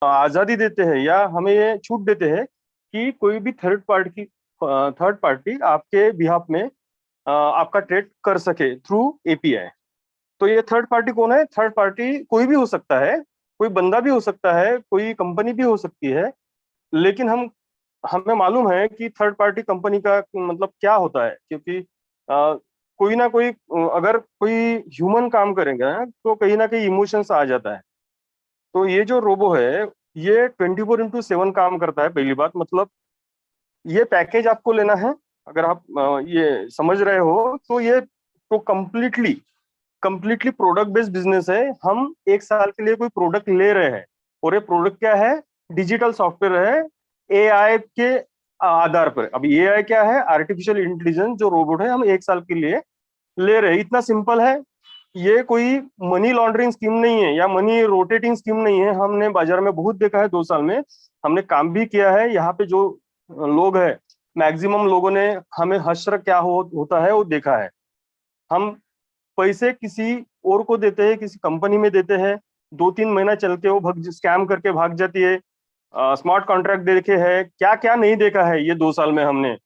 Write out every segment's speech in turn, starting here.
आजादी देते हैं या हमें ये छूट देते हैं कि कोई भी थर्ड पार्टी आपके बिहाफ में आपका ट्रेड कर सके थ्रू एपीआई। तो ये थर्ड पार्टी कौन है? थर्ड पार्टी कोई भी हो सकता है, कोई बंदा भी हो सकता है, कोई कंपनी भी हो सकती है। लेकिन हमें मालूम है कि थर्ड पार्टी कंपनी का मतलब क्या होता है, क्योंकि कोई ना कोई अगर कोई ह्यूमन काम करेंगे तो कहीं ना कहीं इमोशंस आ जाता है। तो ये जो रोबो है ये 24/7 काम करता है। पहली बात मतलब ये पैकेज आपको लेना है, अगर आप ये समझ रहे हो तो ये तो कंप्लीटली प्रोडक्ट बेस्ड बिजनेस है। हम एक साल के लिए कोई प्रोडक्ट ले रहे हैं और ये प्रोडक्ट क्या है? डिजिटल सॉफ्टवेयर है एआई के आधार पर। अभी एआई क्या है? आर्टिफिशियल इंटेलिजेंस जो रोबोट है, हम एक साल के लिए ले रहे हैं। इतना सिंपल है। ये कोई मनी लॉन्ड्रिंग स्कीम नहीं है या मनी रोटेटिंग स्कीम नहीं है। हमने बाजार में बहुत देखा है, 2 साल में हमने काम भी किया है। यहाँ पे जो लोग हैं, मैक्सिमम लोगों ने हमें हश्र क्या होता है वो देखा है। हम पैसे किसी और को देते हैं, किसी कंपनी में देते हैं, 2-3 महीना चल के वो भग स्कैम करके भाग जाती है। स्मार्ट कॉन्ट्रैक्ट देखे हैं, क्या क्या नहीं देखा है ये 2 साल में हमने।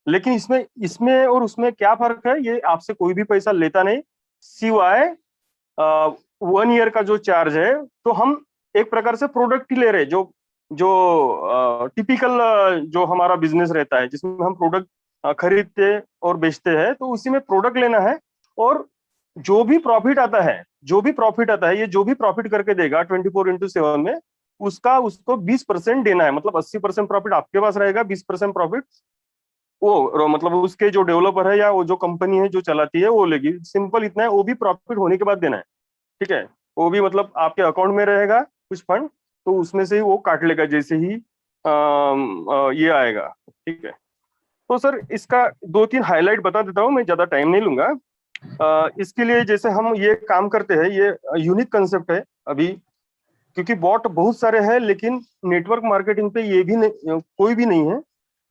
लेकिन इसमें इसमें और उसमें क्या फर्क है? ये आपसे कोई भी पैसा लेता नहीं, सिवाय 1 ईयर का जो चार्ज है। तो हम एक प्रकार से प्रोडक्ट ही ले रहे हैं, जो जो टिपिकल जो हमारा बिजनेस रहता है, जिसमें हम प्रोडक्ट खरीदते और बेचते हैं, तो उसी में प्रोडक्ट लेना है। और जो भी प्रॉफिट आता है ये जो भी प्रॉफिट करके देगा 24/7 में, उसका उसको 20% देना है। मतलब 80% प्रॉफिट आपके पास रहेगा, 20% प्रॉफिट वो मतलब उसके जो डेवलपर है या वो जो कंपनी है जो चलाती है वो लेगी। सिंपल इतना है, वो भी प्रॉफिट होने के बाद देना है। ठीक है? वो भी मतलब आपके अकाउंट में रहेगा कुछ फंड, तो उसमें से ही वो काट लेगा जैसे ही ये आएगा। ठीक है? तो सर इसका 2-3 हाईलाइट बता देता हूँ, मैं ज्यादा टाइम नहीं लूंगा। इसके लिए जैसे हम ये काम करते हैं, ये यूनिक कंसेप्ट है अभी, क्योंकि बॉट बहुत सारे हैं लेकिन नेटवर्क मार्केटिंग पे ये भी नहीं, कोई भी नहीं है।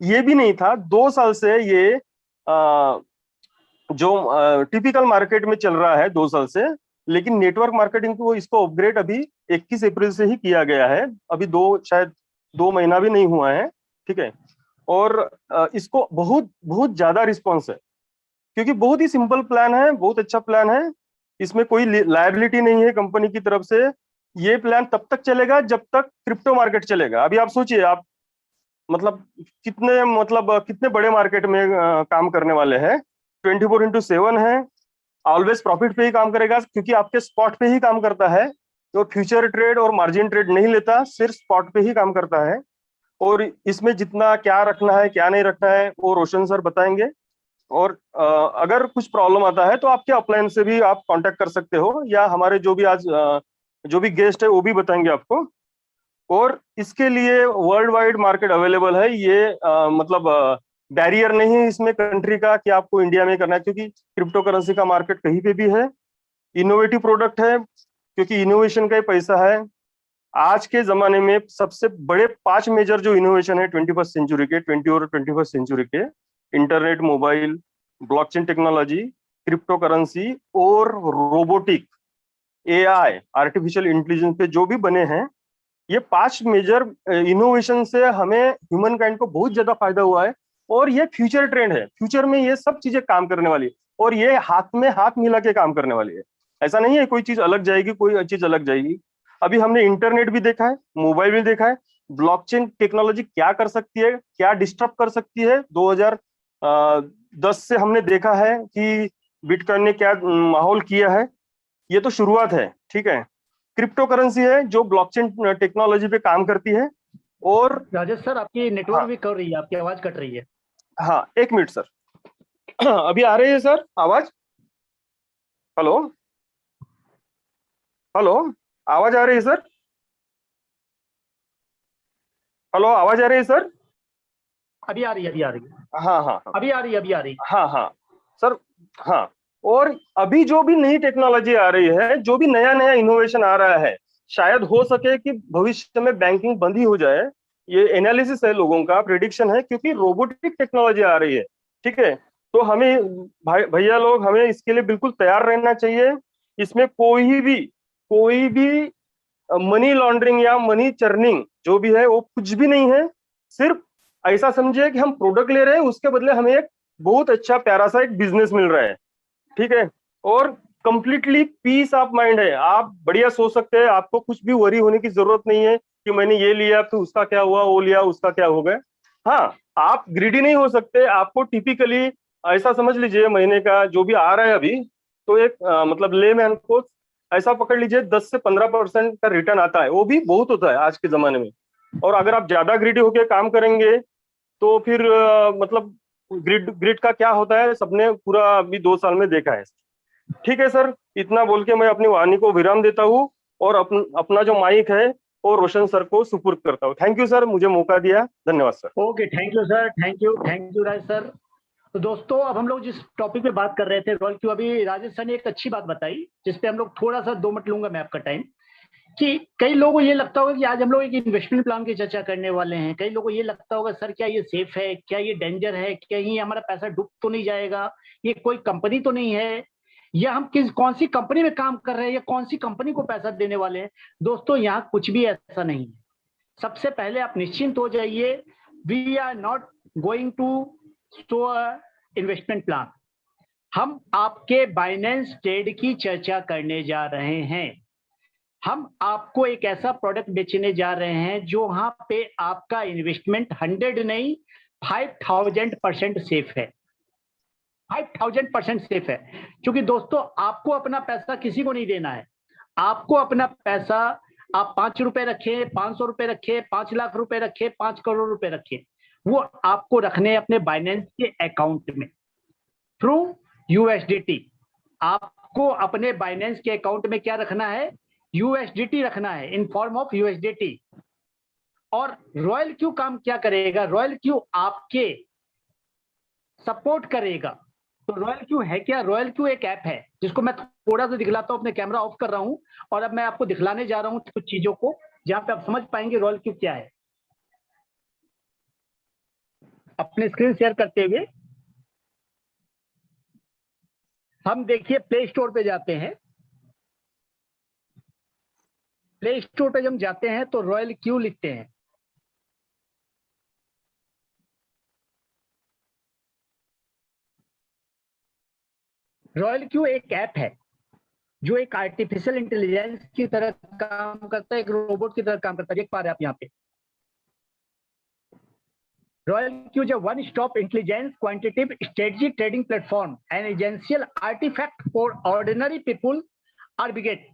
ये भी नहीं था 2 साल से। ये जो टिपिकल मार्केट में चल रहा है 2 साल से। लेकिन नेटवर्क मार्केटिंग को इसको अपग्रेड अभी 21 अप्रैल से ही किया गया है। अभी शायद 2 महीना भी नहीं हुआ है। ठीक है? और इसको बहुत बहुत ज्यादा रिस्पॉन्स है, क्योंकि बहुत ही सिंपल प्लान है, बहुत अच्छा प्लान है। इसमें कोई लायबिलिटी नहीं है कंपनी की तरफ से। ये प्लान तब तक चलेगा जब तक क्रिप्टो मार्केट चलेगा। अभी आप सोचिए, आप मतलब कितने बड़े मार्केट में काम करने वाले हैं। 24/7 है, ऑलवेज प्रॉफिट पे ही काम करेगा, क्योंकि आपके स्पॉट पे ही काम करता है। तो फ्यूचर ट्रेड और मार्जिन ट्रेड नहीं लेता, सिर्फ स्पॉट पे ही काम करता है। और इसमें जितना क्या रखना है क्या नहीं रखना है वो रोशन सर बताएंगे। और अगर कुछ प्रॉब्लम आता है तो आपके अपलाइन से भी आप कांटेक्ट कर सकते हो, या हमारे जो भी गेस्ट है वो भी बताएंगे आपको। और इसके लिए वर्ल्ड वाइड मार्केट अवेलेबल है। ये मतलब बैरियर नहीं है इसमें कंट्री का कि आपको इंडिया में करना है, क्योंकि क्रिप्टो करेंसी का मार्केट कहीं पे भी है। इनोवेटिव प्रोडक्ट है, क्योंकि इनोवेशन का ही पैसा है। आज के जमाने में सबसे बड़े 5 मेजर जो इनोवेशन है 21st सेंचुरी के, 20 और 21st सेंचुरी के: internet, mobile, blockchain technology, crypto currency और रोबोटिक, एआई, आर्टिफिशियल इंटेलिजेंस पे जो भी बने हैं, ये 5 मेजर इनोवेशन से हमें ह्यूमन काइंड को बहुत ज्यादा फायदा हुआ है। और ये फ्यूचर ट्रेंड है, फ्यूचर में ये सब चीजें काम करने वाली है। और ये हाथ में हाथ मिला के काम करने वाली है। ऐसा नहीं है कोई चीज अलग जाएगी, कोई चीज अलग जाएगी। अभी हमने इंटरनेट भी देखा है, मोबाइल भी देखा है। ब्लॉकचेन टेक्नोलॉजी क्या कर सकती है, क्या डिस्टर्ब कर सकती है, 2010 से हमने देखा है कि बिटकॉइन ने क्या माहौल किया है। ये तो शुरुआत है। ठीक है? क्रिप्टो करेंसी है जो ब्लॉकचेन टेक्नोलॉजी पे काम करती है। और राजेश सर, आपकी नेटवर्क हाँ, भी कर रही है, आपकी आवाज कट रही है। हाँ, 1 मिनट सर। अभी आ रही है सर आवाज? हेलो? हेलो? आवाज आ रही है सर? हेलो, आवाज आ रही है सर? अभी आ रही है, अभी आ रही है, हाँ, हाँ, हाँ, अभी आ रही है, अभी आ रही है। हाँ, हाँ सर। हाँ। और अभी जो भी नई टेक्नोलॉजी आ रही है, जो भी नया नया इनोवेशन आ रहा है, शायद हो सके कि भविष्य में बैंकिंग बंद ही हो जाए। ये एनालिसिस है, लोगों का प्रिडिक्शन है, क्योंकि रोबोटिक टेक्नोलॉजी आ रही है। ठीक है? तो हमें भैया लोग, हमें इसके लिए बिल्कुल तैयार रहना चाहिए। इसमें कोई भी मनी लॉन्ड्रिंग या मनी चर्निंग जो भी है वो कुछ भी नहीं है। सिर्फ ऐसा समझिए कि हम प्रोडक्ट ले रहे हैं, उसके बदले हमें एक बहुत अच्छा प्यारा सा एक बिजनेस मिल रहा है, ठीक है। और कंप्लीटली पीस ऑफ माइंड है, आप बढ़िया सोच सकते हैं, आपको कुछ भी वरी होने की जरूरत नहीं है कि मैंने ये लिया तो उसका क्या हुआ, वो लिया उसका क्या हो गया। हाँ, आप ग्रीडी नहीं हो सकते, आपको टिपिकली ऐसा समझ लीजिए महीने का जो भी आ रहा है अभी, तो एक मतलब लेमैन को ऐसा पकड़ लीजिए 10 से 15% का रिटर्न आता है, वो भी बहुत होता है आज के जमाने में। और अगर आप ज्यादा ग्रीडी होकर काम करेंगे तो फिर मतलब ग्रिड ग्रिड का क्या होता है सबने पूरा अभी 2 साल में देखा है। ठीक है सर, इतना बोल के मैं अपनी वाणी को विराम देता हूँ और अपना जो माइक है वो रोशन सर को सुपुर्द करता हूँ। थैंक यू सर, मुझे मौका दिया, धन्यवाद sir. Okay, thank you sir, thank you Raj sir. तो दोस्तों, अब हम लोग जिस टॉपिक पे बात कर रहे थे रॉयल क्यू, अभी राजेश सर ने एक अच्छी बात बताई जिसपे हम लोग थोड़ा सा 2 मिनट लूंगा मैं आपका टाइम, कि कई लोगों को ये लगता होगा कि आज हम लोग एक इन्वेस्टमेंट प्लान की चर्चा करने वाले हैं। कई लोगों को ये लगता होगा सर क्या ये सेफ है, क्या ये डेंजर है, कहीं हमारा पैसा डूब तो नहीं जाएगा, ये कोई कंपनी तो नहीं है, या हम कौन सी कंपनी में काम कर रहे हैं, या कौन सी कंपनी को पैसा देने वाले हैं। दोस्तों, यहाँ कुछ भी ऐसा नहीं है। सबसे पहले आप निश्चिंत हो जाइए, we are not going to show investment plan. हम आपके बाइनेंस ट्रेड की चर्चा करने जा रहे हैं। हम आपको एक ऐसा प्रोडक्ट बेचने जा रहे हैं जो वहां पे आपका इन्वेस्टमेंट 100 नहीं 5000% सेफ है। 5000% सेफ है, क्योंकि दोस्तों आपको अपना पैसा किसी को नहीं देना है। आपको अपना पैसा, आप 5 रुपए रखें, 500 रुपए रखें, 5 लाख रुपए रखें, 5 करोड़ रुपए रखें, वो आपको रखने अपने बाइनेंस के अकाउंट में थ्रू यूएसडीटी। आपको अपने बाइनेंस के अकाउंट में क्या रखना है? यूएसडीटी रखना है, इन फॉर्म ऑफ यूएसडीटी। और रॉयल क्यू काम क्या करेगा? रॉयल क्यू आपके सपोर्ट करेगा। तो रॉयल क्यू है क्या? रॉयल क्यू एक ऐप है जिसको मैं थोड़ा सा दिखलाता हूं, अपने कैमरा ऑफ कर रहा हूं और अब मैं आपको दिखलाने जा रहा हूं कुछ चीजों को जहां पे आप समझ पाएंगे रॉयल क्यू क्या है। अपने स्क्रीन शेयर करते हुए हम देखिए प्ले स्टोर पे जाते हैं। प्ले स्टोर पे जब हम जाते हैं तो रॉयल क्यू लिखते हैं। रॉयल क्यू एक ऐप है जो एक आर्टिफिशियल इंटेलिजेंस की तरह काम करता है, एक रोबोट की तरह काम करता है। देख पा रहे हैं आप यहाँ पे रॉयल क्यू जो one stop intelligence quantitative strategy trading platform and agential artifact for ordinary people आर्बिगेट।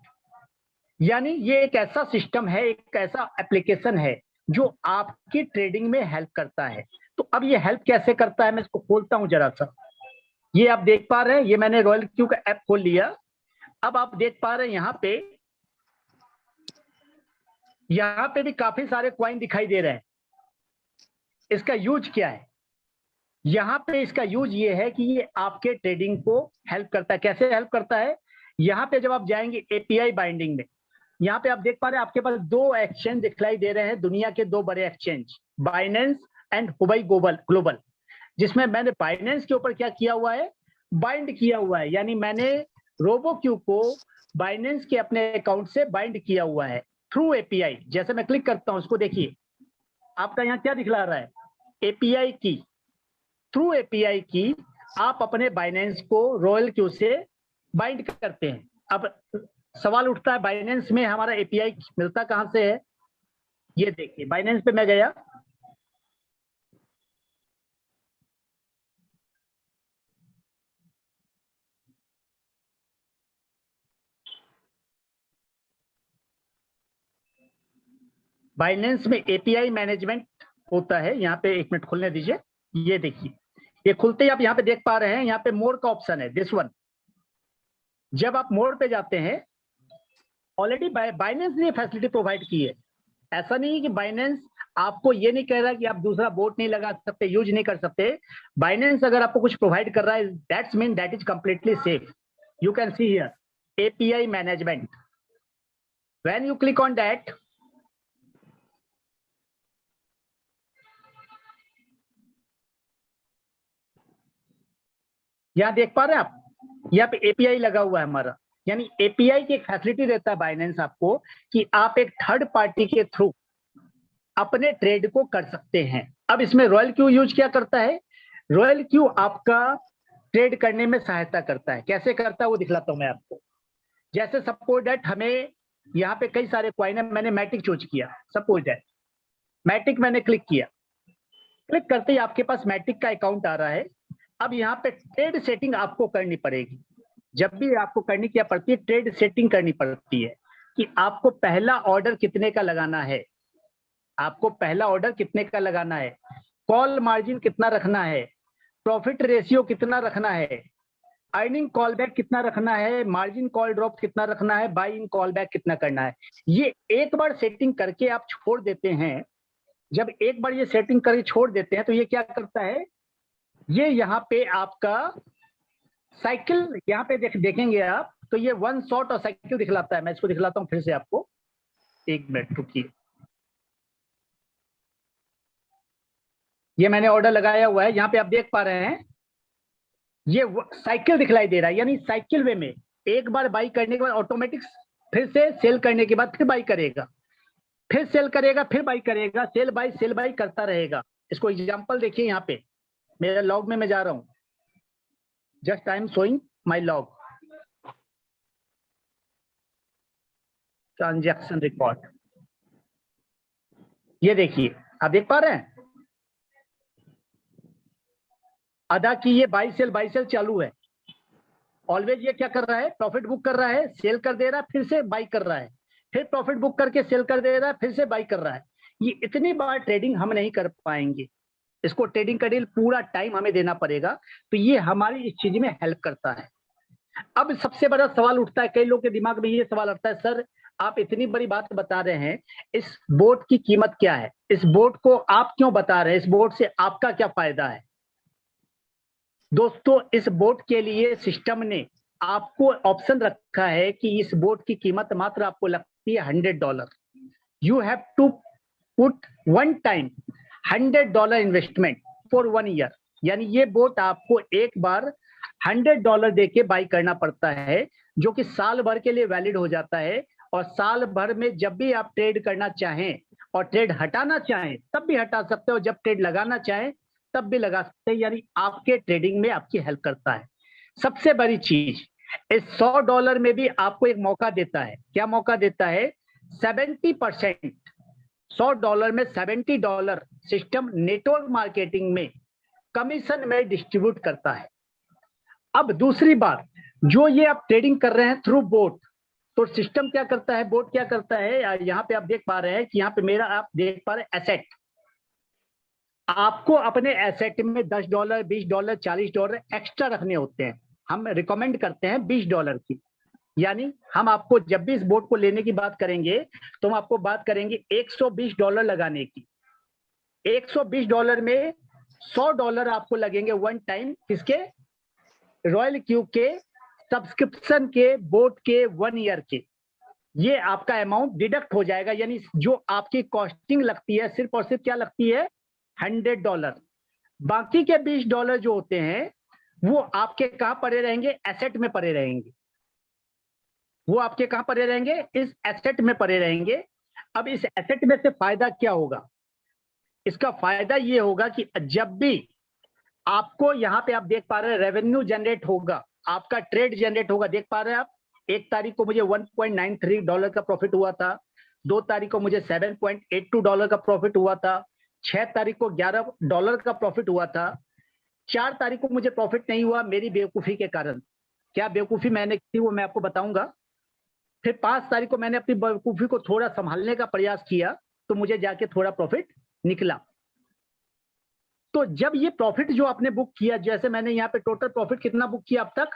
यानी ये एक ऐसा सिस्टम है, एक ऐसा एप्लीकेशन है जो आपकी ट्रेडिंग में हेल्प करता है। तो अब ये हेल्प कैसे करता है, मैं इसको खोलता हूं जरा सा। ये आप देख पा रहे हैं, ये मैंने रॉयल क्यू का ऐप खोल लिया। अब आप देख पा रहे हैं यहाँ पे भी काफी सारे क्वाइन दिखाई दे रहे हैं। इसका यूज क्या है? यहाँ पे इसका यूज ये है कि ये आपके ट्रेडिंग को हेल्प करता है। कैसे हेल्प करता है? यहाँ पे जब आप जाएंगे एपीआई बाइंडिंग में, यहाँ पे आप देख पा रहे हैं आपके पास 2 एक्सचेंज दिखलाई दे रहे हैं, दुनिया के 2 बड़े exchange, Binance and Hubei global. जिसमें मैंने बाइनेंस के ऊपर क्या किया हुआ है? बाइंड किया हुआ है। यानी मैंने रोबोक्यू को बाइनेंस के अपने अकाउंट से बाइंड किया हुआ है थ्रू एपीआई। जैसे मैं क्लिक करता हूं, उसको देखिए, आपका यहाँ क्या दिखला रहा है? एपीआई की। थ्रू एपीआई की आप अपने बाइनेंस को रॉयल क्यू से बाइंड करते हैं। अब सवाल उठता है, बाइनेंस में हमारा एपीआई मिलता कहां से है? ये देखिए, बाइनेंस पे मैं गया, बाइनेंस में एपीआई मैनेजमेंट होता है। यहाँ पे 1 मिनट खुलने दीजिए। ये देखिए, ये खुलते ही आप यहाँ पे देख पा रहे हैं, यहाँ पे मोर का ऑप्शन है, दिस वन। जब आप मोर पे जाते हैं, ऑलरेडी बाइनेंस ने फैसिलिटी प्रोवाइड की है। ऐसा नहीं है कि बाइनेंस आपको ये नहीं कह रहा कि आप दूसरा बोट नहीं लगा सकते, यूज नहीं कर सकते। बाइनेंस अगर आपको कुछ प्रोवाइड कर रहा है, that's mean that is completely safe. You can see here API management. When you click on that, यहां देख पा रहे हैं आप, यहाँ पे एपीआई लगा हुआ है हमारा। यानी एपीआई की एक फैसिलिटी देता है बाइनेंस आपको कि आप एक थर्ड पार्टी के थ्रू अपने ट्रेड को कर सकते हैं। अब इसमें रॉयल क्यू यूज क्या करता है? रॉयल क्यू आपका ट्रेड करने में सहायता करता है। कैसे करता है वो दिखलाता हूं मैं आपको। जैसे सपोज दैट हमें यहाँ पे कई सारे कॉइन है, मैंने मैटिक चूज किया, सपोज दैट मैटिक मैंने क्लिक किया, क्लिक करते ही आपके पास मैटिक का अकाउंट आ रहा है। अब यहाँ पे ट्रेड सेटिंग आपको करनी पड़ेगी। जब भी आपको करनी क्या पड़ती है? ट्रेड सेटिंग करनी पड़ती है कि आपको पहला ऑर्डर कितने का लगाना है, आपको पहला ऑर्डर कितने का लगाना है, कॉल मार्जिन कितना रखना है, प्रॉफिट रेशियो कितना रखना है, अर्निंग कॉल बैक कितना रखना है, मार्जिन कॉल ड्रॉप कितना रखना है, बाई इन कॉल बैक कितना करना है। ये एक बार सेटिंग करके आप छोड़ देते हैं। जब एक बार ये सेटिंग करके छोड़ देते हैं तो ये क्या करता है? ये यहाँ पे आपका साइकिल यहाँ पे देखेंगे आप तो ये वन शॉट और साइकिल दिखलाता है। मैं इसको दिखलाता हूँ फिर से आपको, एक मिनट रुकिए। ये मैंने ऑर्डर लगाया हुआ है, यहाँ पे आप देख पा रहे हैं ये साइकिल दिखलाई दे रहा है। यानी साइकिल वे में एक बार बाई करने के बाद ऑटोमेटिक फिर से सेल करने के बाद फिर बाई करेगा, फिर सेल करेगा, फिर बाई करेगा, सेल बाई करता रहेगा। इसको एग्जांपल देखिए, यहाँ पे मेरा लॉग में मैं जा रहा हूं, just I am showing my log, transaction record. ये देखिए, आप देख पा रहे हैं अदा की ये बाई सेल चालू है। ऑलवेज ये क्या कर रहा है? प्रॉफिट बुक कर रहा है, सेल कर दे रहा है, फिर से बाई कर रहा है, फिर प्रॉफिट बुक करके सेल कर दे रहा है, फिर से बाई कर रहा है। ये इतनी बार ट्रेडिंग हम नहीं कर पाएंगे, इसको ट्रेडिंग का डील पूरा टाइम हमें देना पड़ेगा। तो ये हमारी इस चीज में हेल्प करता है। अब सबसे बड़ा सवाल उठता है, कई लोगों के दिमाग में ये सवाल उठता है, सर आप इतनी बड़ी बात बता रहे हैं, इस बोट की कीमत क्या है? इस बोट को आप क्यों बता रहे हैं? इस बोट से आपका क्या फायदा है? दोस्तों, इस बोट के लिए सिस्टम ने आपको ऑप्शन रखा है कि इस बोट की कीमत मात्र आपको लगती है $100। You have to put one time $100 investment for 1 year. यानी ये बोट आपको एक बार $100 देके बाई करना पड़ता है, जो कि साल भर के लिए वैलिड हो जाता है। और साल भर में जब भी आप ट्रेड करना चाहें और ट्रेड हटाना चाहें तब भी हटा सकते हो, जब ट्रेड लगाना चाहें तब भी लगा सकते हैं। यानी आपके ट्रेडिंग में आपकी हेल्प करता है। सबसे बड़ी चीज, इस $100 में भी आपको एक मौका देता है। क्या मौका देता है? 70%, $100 में $70 सिस्टम नेटवर्क मार्केटिंग में कमीशन में डिस्ट्रीब्यूट करता है। अब दूसरी बात, जो ये आप ट्रेडिंग कर रहे हैं थ्रू बोट, तो सिस्टम क्या करता है, बोट क्या करता है? यहाँ पे आप देख पा रहे हैं कि यहाँ पे मेरा आप देख पा रहे हैं एसेट। आपको अपने एसेट में $10, $20, $40 एक्स्ट्रा रखने होते हैं। हम रिकमेंड करते हैं $20 की। यानी हम आपको जब भी इस बोट को लेने की बात करेंगे तो हम आपको बात करेंगे $120 लगाने की। $120 में $100 आपको लगेंगे वन टाइम, किसके? रॉयल क्यू के सब्सक्रिप्शन के, बोट के 1 ईयर के। ये आपका अमाउंट डिडक्ट हो जाएगा। यानी जो आपकी कॉस्टिंग लगती है सिर्फ और सिर्फ क्या लगती है? $100। बाकी के $20 जो होते हैं वो आपके कहां पड़े रहेंगे? एसेट में पड़े रहेंगे। वो आपके कहां पड़े रहेंगे? इस एसेट में पड़े रहेंगे। अब इस एसेट में से फायदा क्या होगा? इसका फायदा ये होगा कि जब भी आपको यहाँ पे आप देख पा रहे हैं रेवेन्यू जनरेट होगा, आपका ट्रेड जनरेट होगा। देख पा रहे हैं आप, 1 तारीख को मुझे $1.93 का प्रॉफिट हुआ था, 2 तारीख को मुझे $7.82 का प्रॉफिट हुआ था, 6 तारीख को $11 का प्रॉफिट हुआ था, 4 तारीख को मुझे प्रॉफिट नहीं हुआ मेरी बेवकूफी के कारण। क्या बेवकूफी मैंने की वो मैं आपको बताऊंगा। फिर 5 तारीख को मैंने अपनी बेवकूफी को थोड़ा संभालने का प्रयास किया तो मुझे जाके थोड़ा प्रॉफिट निकला। तो जब ये प्रॉफिट जो आपने बुक किया, जैसे मैंने यहाँ पे टोटल प्रॉफिट कितना बुक किया अब तक?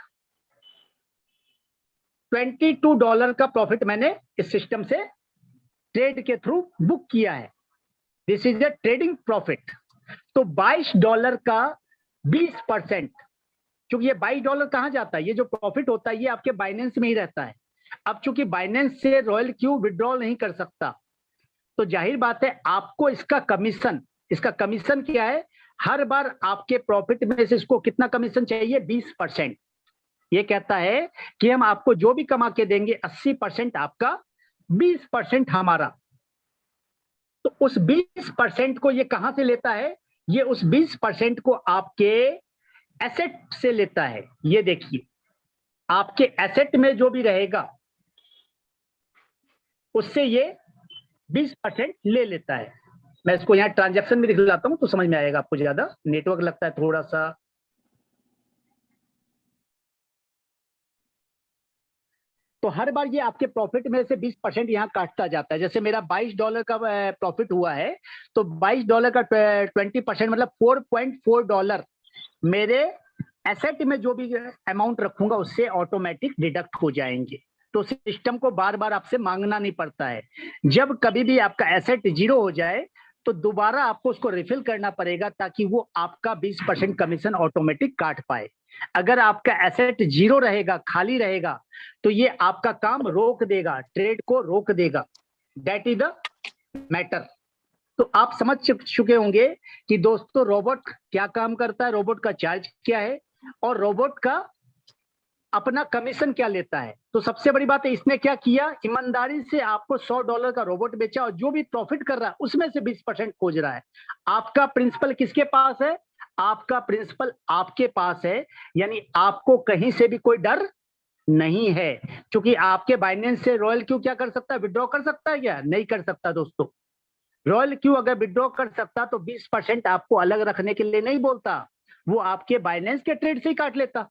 $22 का प्रॉफिट मैंने इस सिस्टम से ट्रेड के थ्रू बुक किया है। This is a trading profit. तो $22 का 20%, क्योंकि ये $22 कहां जाता है? ये जो प्रॉफिट होता है ये आपके बाइनेंस में ही रहता है। अब चूंकि बाइनेंस से रॉयल क्यू विड्रॉल नहीं कर सकता, तो जाहिर बात है आपको इसका कमीशन क्या है? हर बार आपके प्रॉफिट में से इसको कितना कमीशन चाहिए? 20%। ये कहता है कि हम आपको जो भी कमा के देंगे 80% आपका, 20% हमारा। तो उस 20% को ये कहां से लेता है? ये उस 20% को आपके एसेट से लेता है। ये देखिए, आपके एसेट में जो भी रहेगा उससे ये 20% ले लेता है। मैं इसको यहाँ ट्रांजैक्शन में दिखलाता हूं तो समझ में आएगा आपको। ज्यादा नेटवर्क लगता है थोड़ा सा। तो हर बार ये आपके प्रॉफिट में से 20% यहाँ काटता जाता है। जैसे मेरा $22 का प्रॉफिट हुआ है, तो $22 का 20% मतलब $4.4 मेरे एसेट में जो भी अमाउंट रखूंगा उससे ऑटोमेटिक डिडक्ट हो जाएंगे। तो सिस्टम को बार बार आपसे मांगना नहीं पड़ता है। जब कभी भी आपका एसेट 0 हो जाए तो दोबारा आपको उसको रिफिल करना पड़ेगा, ताकि वो आपका 20% कमीशन ऑटोमेटिक काट पाए। अगर आपका एसेट 0 रहेगा, खाली रहेगा, तो ये आपका काम रोक देगा, ट्रेड को रोक देगा। That is the matter. तो आप समझ चुके होंगे कि दोस्तों रोबोट क्या काम करता है, रोबोट का चार्ज क्या है, और रोबोट का अपना कमीशन क्या लेता है। तो सबसे बड़ी बात है, इसने क्या किया, ईमानदारी से आपको $100 का रोबोट बेचा और जो भी प्रॉफिट कर रहा है उसमें से 20% खोज रहा है। आपका प्रिंसिपल किसके पास है? आपका प्रिंसिपल आपके पास है, यानी आपको कहीं से भी कोई डर नहीं है। क्योंकि आपके बाइनेंस से रॉयल क्यू क्या कर सकता है? विड्रॉ कर सकता है क्या? नहीं कर सकता दोस्तों। रॉयल क्यू अगर विड्रॉ कर सकता तो 20% आपको अलग रखने के लिए नहीं बोलता, वो आपके बाइनेंस के ट्रेड से ही काट लेता।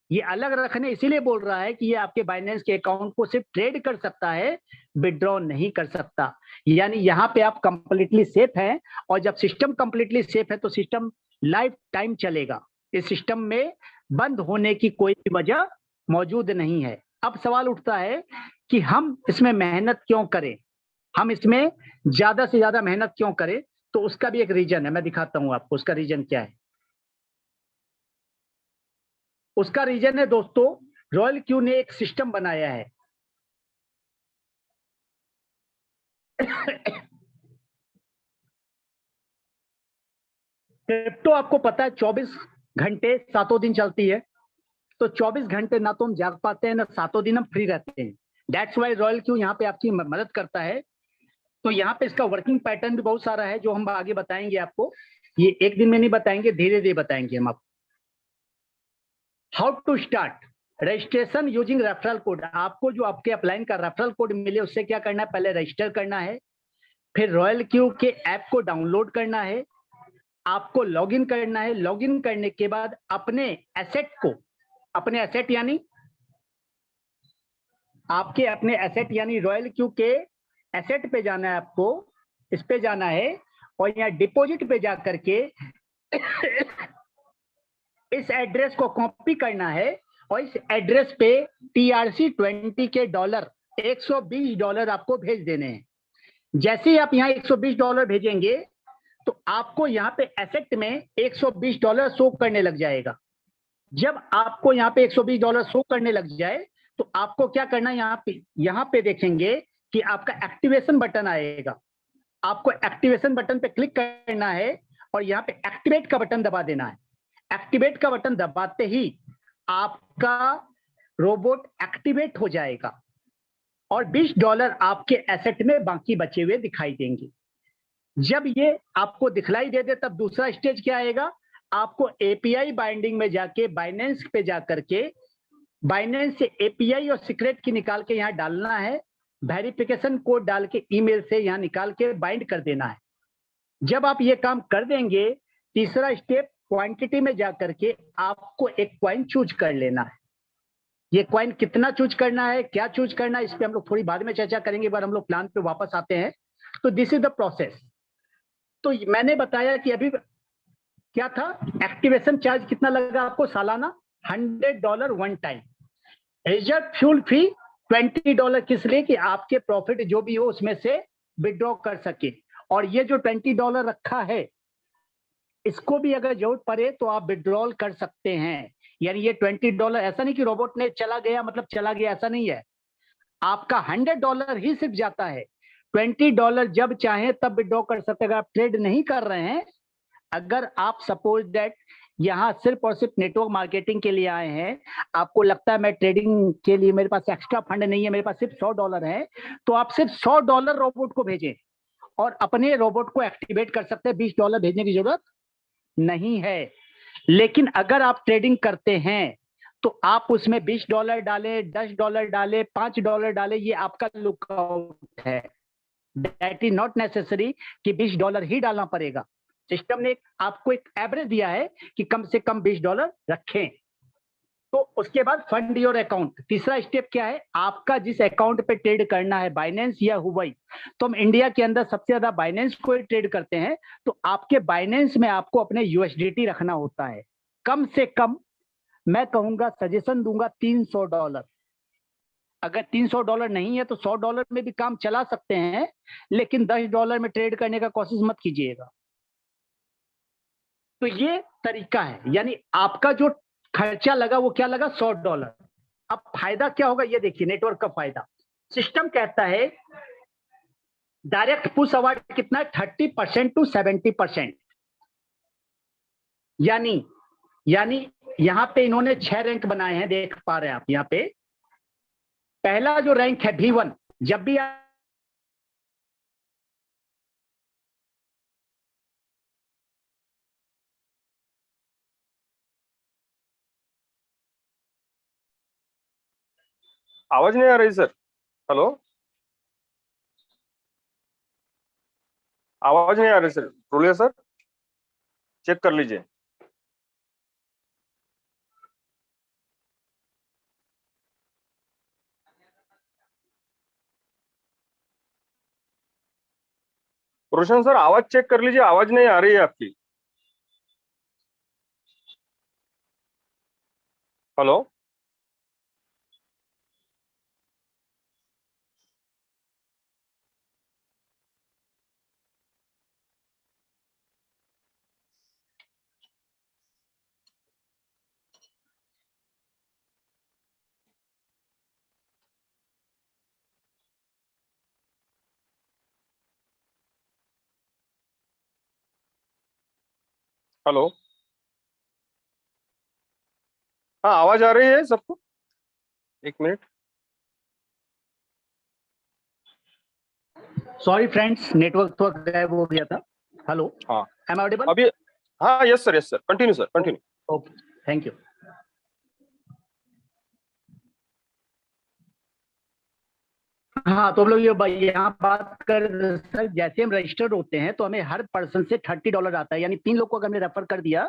ये अलग रखने इसीलिए बोल रहा है कि ये आपके बाइनेंस के अकाउंट को सिर्फ ट्रेड कर सकता है, विड्रॉ नहीं कर सकता। यानी यहाँ पे आप कंप्लीटली सेफ हैं, और जब सिस्टम कंप्लीटली सेफ है तो सिस्टम लाइफ टाइम चलेगा। इस सिस्टम में बंद होने की कोई वजह मौजूद नहीं है। अब सवाल उठता है कि हम इसमें मेहनत क्यों करें, हम इसमें ज्यादा से ज्यादा मेहनत क्यों करें? तो उसका भी एक रीजन है, मैं दिखाता हूं आपको उसका रीजन क्या है। उसका रीजन है दोस्तों, रॉयल क्यू ने एक सिस्टम बनाया है। क्रिप्टो आपको पता है 24 घंटे 7 दिन चलती है। तो 24 घंटे ना तो हम जाग पाते हैं, ना 7 दिन हम फ्री रहते हैं। दैट्स वाई रॉयल क्यू यहाँ पे आपकी मदद करता है। तो यहाँ पे इसका वर्किंग पैटर्न भी बहुत सारा है जो हम आगे बताएंगे आपको। ये एक दिन में नहीं बताएंगे, धीरे धीरे बताएंगे हम आपको। How to start registration using referral code. आपको जो आपके अपलाइन का रेफरल कोड मिले उससे क्या करना है, पहले रजिस्टर करना है, फिर रॉयल क्यू के ऐप को डाउनलोड करना है, आपको लॉगिन करना है। लॉगिन करने के बाद अपने एसेट को, अपने एसेट यानी आपके अपने एसेट यानी रॉयल क्यू के एसेट पे जाना है, आपको इस पे जाना है और यहाँ डिपॉजिट पे जा करके इस एड्रेस को कॉपी करना है और इस एड्रेस पे TRC20 के डॉलर $120 आपको भेज देने हैं। जैसे ही आप यहाँ $120 भेजेंगे तो आपको यहाँ पे एसेट में $120 शो करने लग जाएगा। जब आपको यहाँ पे $120 शो करने लग जाए तो आपको क्या करना है, यहाँ पे देखेंगे कि आपका एक्टिवेशन बटन आएगा। आपको एक्टिवेशन बटन पे क्लिक करना है और यहाँ पे एक्टिवेट का बटन दबा देना है। एक्टिवेट का बटन दबाते ही आपका रोबोट एक्टिवेट हो जाएगा और $20 आपके एसेट में बाकी बचे हुए दिखाई देंगे। जब ये आपको दिखलाई दे दे तब दूसरा स्टेज क्या आएगा, आपको API बाइंडिंग में जाके बाइनेंस पे जाकर के बाइनेंस से API और सीक्रेट की निकाल के यहाँ डालना है, वेरिफिकेशन कोड डाल के ईमेल से यहाँ निकाल के बाइंड कर देना है। जब आप ये काम कर देंगे, तीसरा स्टेप क्वांटिटी में जाकर के आपको एक कॉइन चूज कर लेना है। ये कॉइन कितना चूज करना है, क्या चूज करना है, इस पे हम लोग थोड़ी बाद में चर्चा करेंगे। एक बार हम लोग प्लान पे वापस आते हैं। तो दिस इज द प्रोसेस। तो मैंने बताया कि अभी क्या था, एक्टिवेशन चार्ज कितना लगा आपको सालाना, $100 वन टाइम। रिजर्व फ्यूल फी $20 किस लिए, कि आपके प्रॉफिट जो भी हो उसमें से विड्रॉ कर सके। और ये जो $20 रखा है इसको भी अगर जरूरत पड़े तो आप विड्रॉल कर सकते हैं। यानी ये $20 ऐसा नहीं कि रोबोट ने चला गया मतलब चला गया, ऐसा नहीं है। आपका $100 ही सिर्फ जाता है। $20 जब चाहे तब विड्रॉ कर सकते हैं। अगर आप ट्रेड नहीं कर रहे हैं, अगर आप सपोज दैट यहाँ सिर्फ और सिर्फ नेटवर्क मार्केटिंग के लिए आए हैं, आपको लगता है मैं ट्रेडिंग के लिए मेरे पास एक्स्ट्रा फंड नहीं है, मेरे पास सिर्फ $100 है, तो आप सिर्फ $100 रोबोट को भेजें और अपने रोबोट को एक्टिवेट कर सकते हैं। $20 भेजने की जरूरत नहीं है। लेकिन अगर आप ट्रेडिंग करते हैं तो आप उसमें $20 डालें, $10 डालें, $5 डालें, ये आपका लुकआउट है। दैट इज नॉट नेसेसरी कि $20 ही डालना पड़ेगा। सिस्टम ने आपको एक एवरेज दिया है कि कम से कम $20 रखें। तो उसके बाद फंड योर अकाउंट। तीसरा स्टेप क्या है, आपका जिस अकाउंट पे ट्रेड करना है, बाइनेंस या हुवाई, तो हम इंडिया के अंदर सबसे ज्यादा बाइनेंस को ट्रेड करते हैं, तो आपके बाइनेंस में आपको अपने यूएसडीटी रखना होता है। कम से कम मैं कहूंगा, सजेशन दूंगा $300। अगर $300 नहीं है तो $100 में भी काम चला सकते हैं, लेकिन $10 में ट्रेड करने का कोशिश मत कीजिएगा। तो ये तरीका है, यानी आपका जो खर्चा लगा वो क्या लगा, $100। अब फायदा क्या होगा ये देखिए, नेटवर्क का फायदा। सिस्टम कहता है डायरेक्ट पुश अवार्ड कितना है, 30% to 70%। यानी यहां पे इन्होंने 6 रैंक बनाए हैं, देख पा रहे हैं आप यहां पे। पहला जो रैंक है V1, जब भी आवाज नहीं आ रही सर, हेलो, आवाज नहीं आ रही सर, बोलिए सर, चेक कर लीजिए। रोशन सर आवाज चेक कर लीजिए, आवाज नहीं आ रही है आपकी। हेलो, हेलो, हाँ आवाज आ रही है सबको, एक मिनट। सॉरी फ्रेंड्स, नेटवर्क थोड़ा गायब हो गया था। हेलो, हाँ एम ऑडिबल? अभी, हाँ yes sir, continue sir, continue. Okay, thank you. हाँ, तो हम लोग ये यहाँ बात कर, सर जैसे हम रजिस्टर्ड होते हैं तो हमें हर पर्सन से $30 आता है, यानी 3 लोग को अगर हमने रेफर कर दिया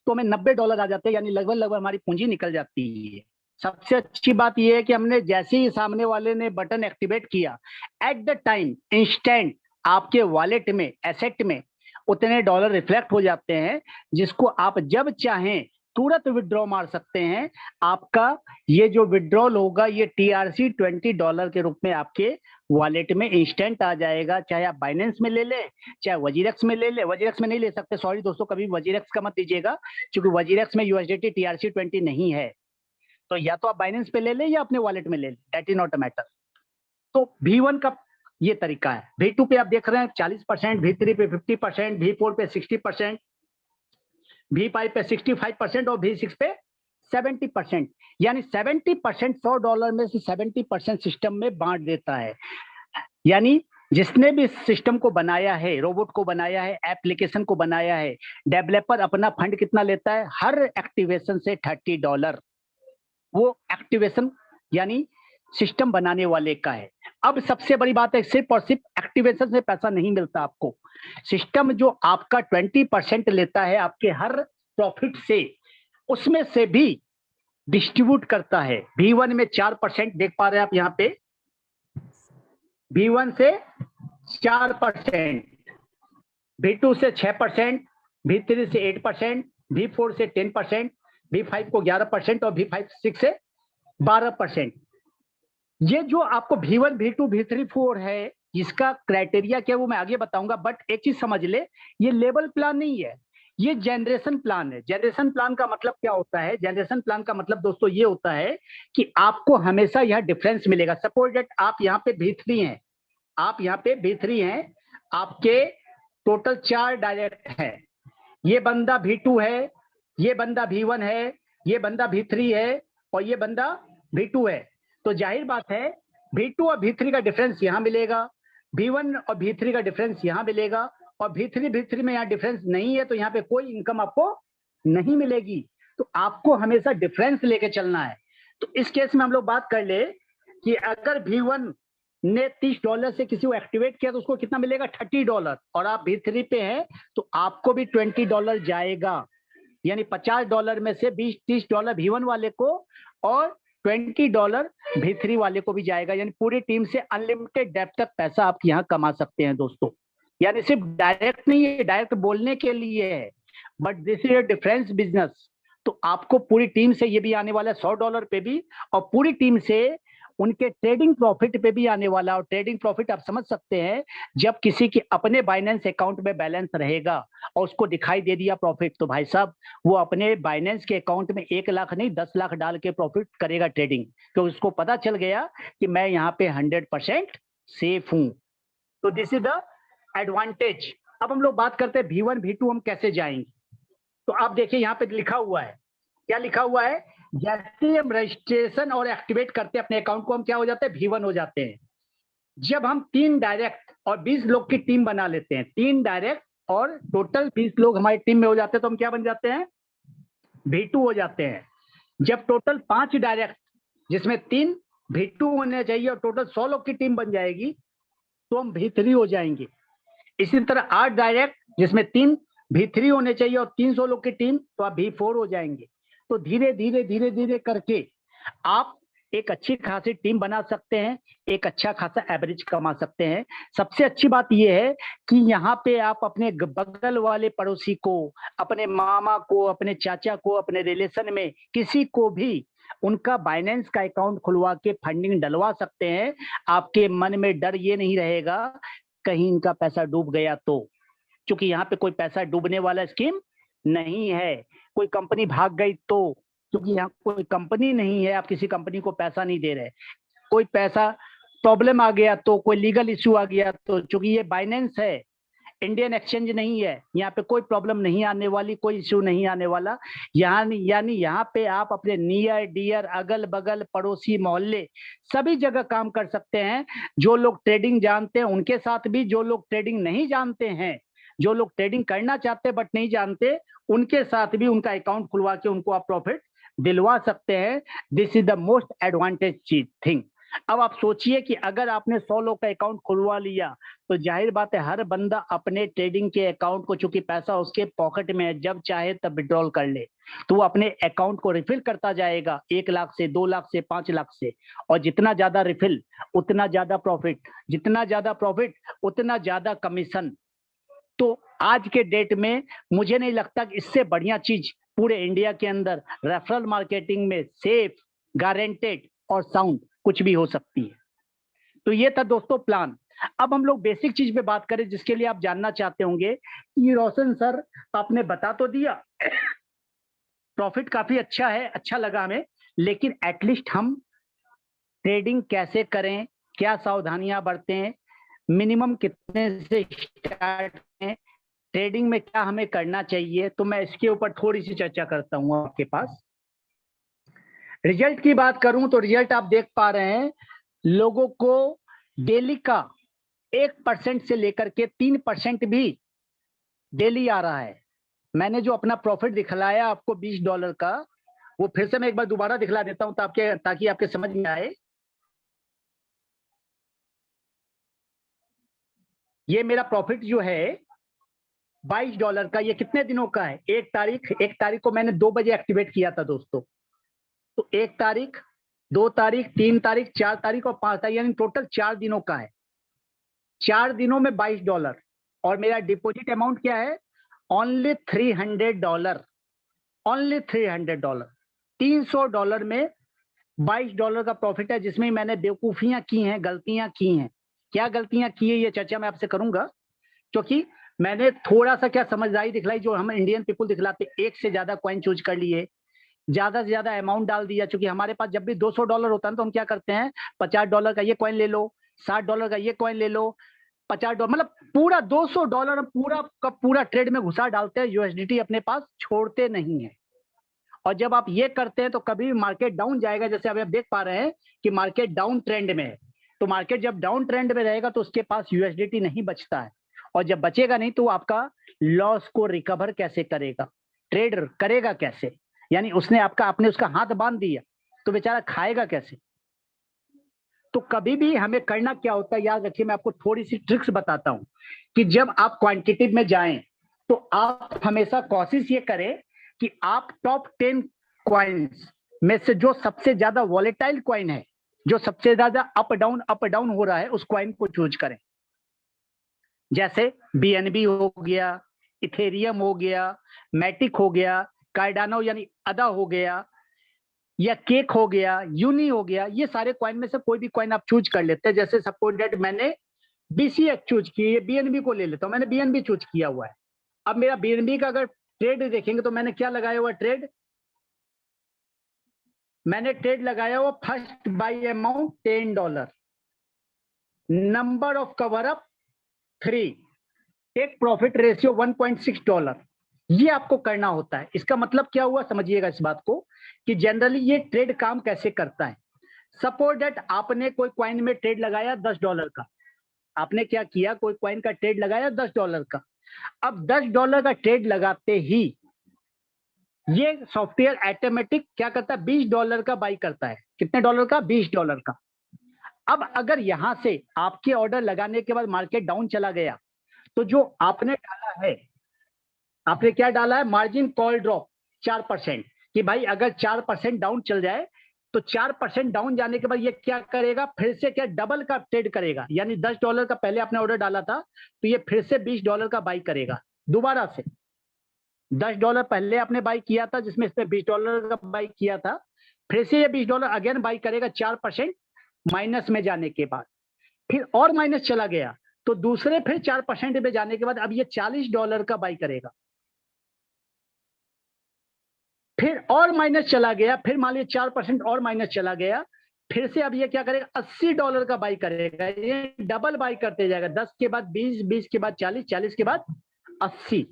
तो हमें $90 आ जाते हैं, यानी लगभग हमारी पूंजी निकल जाती है। सबसे अच्छी बात यह है कि हमने जैसे ही सामने वाले ने बटन एक्टिवेट किया, एट द टाइम इंस्टेंट आपके वॉलेट में, एसेट में उतने डॉलर रिफ्लेक्ट हो जाते हैं, जिसको आप जब चाहें तुरंत विड्रॉ मार सकते हैं। आपका ये जो विड्रॉल होगा ये TRC $20 के रूप में आपके वॉलेट में इंस्टेंट आ जाएगा, चाहे आप बाइनेंस में ले ले, चाहे वजीरेक्स में ले ले। वजीरेक्स में नहीं ले सकते, सॉरी दोस्तों, कभी वजीरेक्स का मत दीजिएगा, क्योंकि वजीरेक्स में USDT TRC 20 नहीं है। तो या तो आप बाइनेंस पे ले ले या अपने वॉलेट में ले ले, that is not a matter. तो V1 का ये तरीका है। V2 पे आप देख रहे हैं 40%, V3 पे 50%, V4 पे 60%, V5 पे 65% और V6 पे 70%। यानी 70% $100 में से 70% सिस्टम में बांट देता है। यानी जिसने भी सिस्टम को बनाया है, रोबोट को बनाया है, एप्लीकेशन को बनाया है, डेवलपर अपना फंड कितना लेता है, हर एक्टिवेशन से $30। वो एक्टिवेशन यानी सिस्टम बनाने वाले का है। अब सबसे बड़ी बात है, सिर्फ और सिर्फ एक्टिवेशन से पैसा नहीं मिलता आपको। सिस्टम जो आपका 20% लेता है आपके हर प्रॉफिट से, उसमें से भी डिस्ट्रीब्यूट करता है। V1 में 4% देख पा रहे हैं आप यहाँ पे, V1 से 4%, V2 से 6%, V3 से 8%, V4 से 10%, V5 को 11% और V6 से 12%। ये जो आपको V1, V2, V3, V4 है, इसका क्राइटेरिया क्या है वो मैं आगे बताऊंगा। बट एक चीज समझ ले, ये लेवल प्लान नहीं है, ये जनरेशन प्लान है। जनरेशन प्लान का मतलब क्या होता है? जनरेशन प्लान का मतलब दोस्तों ये होता है कि आपको हमेशा यह डिफरेंस मिलेगा। सपोज दैट आप यहाँ पे V3 हैं, आप यहाँ पे V3 हैं, आपके टोटल 4 डायरेक्ट है, ये बंदा V2 है, ये बंदा V1 है, ये बंदा V3 है और ये बंदा V2 है। तो जाहिर बात है V2 और V3 का डिफरेंस यहाँ मिलेगा, V1 और V3 का डिफरेंस यहाँ मिलेगा, और V3 में यहाँ डिफरेंस नहीं है, तो यहाँ पे कोई इनकम आपको नहीं मिलेगी। तो आपको हमेशा डिफरेंस लेके चलना है। तो इस केस में हम लोग बात कर ले कि अगर V1 ने $30 से किसी को एक्टिवेट किया तो उसको कितना मिलेगा, $30, और आप V3 पे हैं तो आपको भी $20 जाएगा। यानी $50 में से $20-30 V1 वाले को और $20 V3 वाले को भी जाएगा। यानी पूरी टीम से अनलिमिटेड डेप्थ तक पैसा आप यहाँ कमा सकते हैं दोस्तों। यानी सिर्फ डायरेक्ट नहीं है, डायरेक्ट बोलने के लिए है, but this is a difference business. तो आपको पूरी टीम से ये भी आने वाला है $100 पे भी, और पूरी टीम से उनके ट्रेडिंग प्रॉफिट पे भी आने वाला। और ट्रेडिंग प्रॉफिट आप समझ सकते हैं, जब किसी के अपने बाइनेंस अकाउंट में बैलेंस रहेगा और उसको दिखाई दे दिया प्रॉफिट, तो भाई साहब वो अपने बाइनेंस के अकाउंट में 1 लाख नहीं 10 लाख डाल के प्रॉफिट करेगा ट्रेडिंग, क्योंकि उसको पता चल गया कि मैं यहाँ पे 100% सेफ हूं। तो दिस इज द एडवांटेज। अब हम लोग बात करते हैं V1 V2 हम कैसे जाएंगे। तो आप देखिए यहाँ पे लिखा हुआ है, क्या लिखा हुआ है, जैसे हम रजिस्ट्रेशन और एक्टिवेट करते हैं अपने अकाउंट को, हम क्या हो जाते हैं, V1 हो जाते हैं। जब हम 3 डायरेक्ट और 20 लोग की टीम बना लेते हैं, 3 डायरेक्ट और टोटल 20 लोग हमारी टीम में हो जाते हैं, तो हम क्या बन जाते हैं, V2 हो जाते हैं। जब टोटल 5 डायरेक्ट जिसमें 3 V2 होने चाहिए और टोटल 100 लोग की टीम बन जाएगी, तो हम V3 हो जाएंगे। इसी तरह 8 डायरेक्ट जिसमें 3 V3 होने चाहिए और 300 लोग की टीम, तो आप V4 हो जाएंगे। तो धीरे धीरे धीरे धीरे करके आप एक अच्छी खासी टीम बना सकते हैं, एक अच्छा खासा एवरेज कमा सकते हैं। सबसे अच्छी बात यह है कि यहाँ पे आप अपने बगल वाले पड़ोसी को, अपने मामा को, अपने चाचा को, अपने रिलेशन में किसी को भी उनका बाइनेंस का अकाउंट खुलवा के फंडिंग डलवा सकते हैं। आपके मन में डर ये नहीं रहेगा कहीं इनका पैसा डूब गया तो, क्योंकि यहाँ पे कोई पैसा डूबने वाला स्कीम नहीं है। कोई कंपनी भाग गई तो, क्योंकि यहाँ कोई कंपनी नहीं है, आप किसी कंपनी को पैसा नहीं दे रहे। कोई पैसा प्रॉब्लम आ गया तो, कोई लीगल इश्यू आ गया तो, क्योंकि ये बाइनेंस है, इंडियन एक्सचेंज नहीं है, यहाँ पे कोई प्रॉब्लम नहीं आने वाली, कोई इश्यू नहीं आने वाला। यानी यहाँ पे आप अपने नियर डियर, अगल बगल, पड़ोसी, मोहल्ले, सभी जगह काम कर सकते हैं। जो लोग ट्रेडिंग जानते हैं उनके साथ भी, जो लोग ट्रेडिंग नहीं जानते हैं, जो लोग ट्रेडिंग करना चाहते हैं बट नहीं जानते, उनके साथ भी उनका अकाउंट खुलवा के उनको आप प्रॉफिट दिलवा सकते हैं। This is the most advantage thing. अब आप सोचिए कि अगर आपने 100 लोग का अकाउंट खुलवा लिया, तो जाहिर बात है हर बंदा अपने ट्रेडिंग के अकाउंट को, चूंकि पैसा उसके पॉकेट में है, जब चाहे तब विड्रॉल कर ले, तो वो अपने अकाउंट को रिफिल करता जाएगा 1 लाख से, 2 लाख से, 5 लाख से। और जितना ज्यादा रिफिल उतना ज्यादा प्रॉफिट, जितना ज्यादा प्रॉफिट उतना ज्यादा कमीशन। तो आज के डेट में मुझे नहीं लगता कि इससे बढ़िया चीज पूरे इंडिया के अंदर रेफरल मार्केटिंग में सेफ, गारंटेड और साउंड कुछ भी हो सकती है। तो ये था दोस्तों प्लान। अब हम लोग बेसिक चीज पे बात करें, जिसके लिए आप जानना चाहते होंगे कि रोशन सर आपने बता तो दिया, प्रॉफिट काफी अच्छा है, अच्छा लगा हमें, लेकिन एटलीस्ट हम ट्रेडिंग कैसे करें, क्या सावधानियां बरतें, मिनिमम कितने से स्टार्ट करें, ट्रेडिंग में क्या हमें करना चाहिए। तो मैं इसके ऊपर थोड़ी सी चर्चा करता हूं आपके पास। रिजल्ट की बात करूं तो रिजल्ट आप देख पा रहे हैं, लोगों को डेली का 1% से लेकर के 3% भी डेली आ रहा है। मैंने जो अपना प्रॉफिट दिखलाया आपको $20 का, वो फिर से मैं एक बार दोबारा दिखला देता हूं ताकि आपके समझ में आए। ये मेरा प्रॉफिट जो है $22 का, ये कितने दिनों का है, 1 तारीख को मैंने 2 बजे एक्टिवेट किया था दोस्तों। तो 1 तारीख, 2 तारीख, 3 तारीख, 4 तारीख और 5 तारीख, यानी टोटल 4 दिनों का है। 4 दिनों में $22। और मेरा डिपॉजिट अमाउंट क्या है, ओनली $300, ओनली $300। $300 में $22 का प्रॉफिट है, जिसमें मैंने बेवकूफियां की हैं, गलतियां की हैं। क्या गलतियां की है ये चर्चा मैं आपसे करूंगा, क्योंकि मैंने थोड़ा सा क्या समझदारी दिखलाई, जो हम इंडियन पीपल दिखलाते, एक से ज्यादा कॉइन चूज कर लिए, ज्यादा से ज्यादा अमाउंट डाल दिया। क्योंकि हमारे पास जब भी $200 होता है तो हम क्या करते हैं, $50 का ये कॉइन ले लो, $60 का ये कॉइन ले लो, $50, मतलब पूरा $200 पूरा का पूरा ट्रेड में घुसा डालते हैं। यूएसडीटी अपने पास छोड़ते नहीं है। और जब आप ये करते हैं तो कभी भी मार्केट डाउन जाएगा, जैसे अभी आप देख पा रहे हैं कि मार्केट डाउन ट्रेंड में है, तो मार्केट जब डाउन ट्रेंड में रहेगा तो उसके पास यूएसडीटी नहीं बचता है, और जब बचेगा नहीं तो आपका लॉस को रिकवर कैसे करेगा, ट्रेड करेगा कैसे, यानी आपने उसका हाथ बांध दिया तो बेचारा खाएगा कैसे। तो कभी भी हमें करना क्या होता है, याद रखिए, मैं आपको थोड़ी सी ट्रिक्स बताता हूं कि जब आप क्वांटिटेटिव में जाएं तो आप हमेशा कोशिश ये करें कि आप टॉप 10 क्वाइंस में से जो सबसे ज्यादा वॉलेटाइल क्वाइन है, जो सबसे ज्यादा अप डाउन हो रहा है, उस क्वाइन को चूज करें। जैसे बीएनबी हो गया, इथेरियम हो गया, मैटिक हो गया, कार्डानो यानी अदा हो गया, या केक हो गया, यूनी हो गया, ये सारे क्वाइन में से कोई भी क्वाइन आप चूज कर लेते हैं। जैसे सपोज दैट मैंने बीसीएक्स चूज की है, बीएनबी को ले लेता हूं, मैंने बीएनबी चूज किया हुआ है। अब मेरा बीएनबी का अगर ट्रेड देखेंगे तो मैंने क्या लगाया हुआ ट्रेड, मैंने ट्रेड लगाया हुआ first buy amount $10, number of cover up 3, take profit ratio $1.6। ये आपको करना होता है। इसका मतलब क्या हुआ, समझिएगा इस बात को कि जनरली ये ट्रेड काम कैसे करता है। सपोज दैट आपने कोई क्वाइन में ट्रेड लगाया $10 का, आपने क्या किया, कोई क्वाइन का ट्रेड लगाया $10 का। अब $10 का ट्रेड लगाते ही ये सॉफ्टवेयर ऑटोमेटिक क्या करता है, $20 का बाई करता है। कितने डॉलर का, $20 का। अब अगर यहां से आपके ऑर्डर लगाने के बाद मार्केट डाउन चला गया तो जो आपने डाला है, आपने क्या डाला है, मार्जिन कॉल ड्रॉप 4%, कि भाई अगर 4% डाउन चल जाए तो 4% डाउन जाने के बाद ये क्या करेगा, फिर से क्या डबल का ट्रेड करेगा, यानी $10 का पहले आपने ऑर्डर डाला था तो ये फिर से $20 का बाई करेगा दोबारा से। $10 पहले आपने बाई किया था जिसमें इसने $20 का बाई किया था, फिर से ये $20 अगेन बाई करेगा 4% माइनस में जाने के बाद, फिर और माइनस चला गया तो दूसरे फिर 4% में जाने के बाद अब ये $40 का बाई करेगा, फिर और माइनस चला गया, फिर मान लीजिए 4% और माइनस चला गया, फिर से अब ये क्या करेगा, $80 का बाई करेगा। ये डबल बाई करते जाएगा, 10 के बाद 20, 20 के बाद 40, 40 के बाद 80।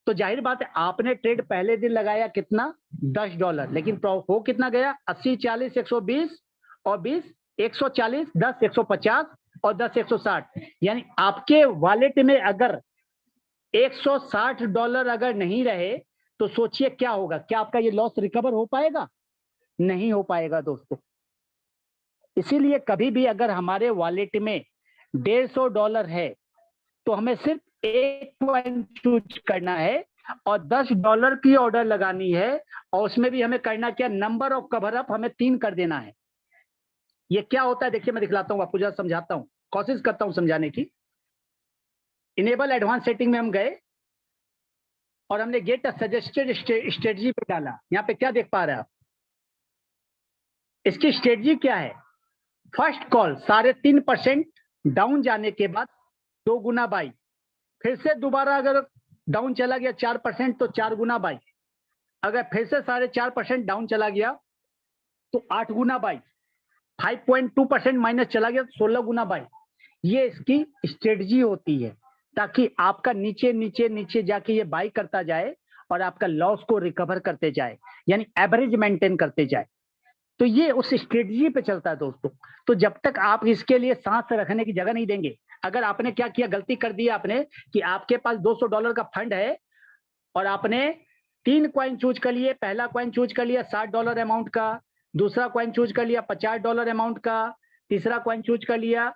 तो जाहिर बात है आपने ट्रेड पहले दिन लगाया कितना, $10, लेकिन हो कितना गया, 80, 40, 120 और 20, 140, 10, 150 और 10, 160। यानी आपके वॉलेट में अगर $160 अगर नहीं रहे तो सोचिए क्या होगा, क्या आपका ये लॉस रिकवर हो पाएगा, नहीं हो पाएगा दोस्तों। इसीलिए कभी भी अगर हमारे वॉलेट में $150 है तो हमें सिर्फ एक क्वाइन चूज करना है और $10 की ऑर्डर लगानी है, और उसमें भी हमें करना क्या, नंबर ऑफ कवर अप हमें 3 कर देना है। ये क्या होता है देखिए, मैं दिखलाता हूं आपको, जरा समझाता हूं, कोशिश करता हूं समझाने की। इनेबल एडवांस सेटिंग में हम गए और हमने गेट सजेस्टेड स्ट्रेटजी पे डाला। यहाँ पे क्या देख पा रहे हैं आप, इसकी स्ट्रेटजी क्या है, फर्स्ट कॉल 3.5% डाउन जाने के बाद 2 गुना बाई, फिर से दोबारा अगर डाउन चला गया 4% तो 4 गुना बाई, अगर फिर से 4.5% डाउन चला गया तो 8 गुना बाई, 5.2% माइनस चला गया तो 16 गुना बाई। ये इसकी स्ट्रेटजी होती है ताकि आपका नीचे नीचे नीचे जाके ये बाई करता जाए और आपका लॉस को रिकवर करते जाए, यानी एवरेज मेंटेन करते जाए। तो ये उस स्ट्रेटजी पे चलता है दोस्तों। तो जब तक आप इसके लिए सांस रखने की जगह नहीं देंगे, अगर आपने क्या किया, गलती कर दी आपने कि आपके पास $200 का फंड है और आपने 3 क्वाइन चूज कर लिए, पहला क्वाइन चूज कर लिया $60 अमाउंट का, दूसरा क्वाइन चूज कर लिया $50 अमाउंट का, तीसरा क्वाइन चूज कर लिया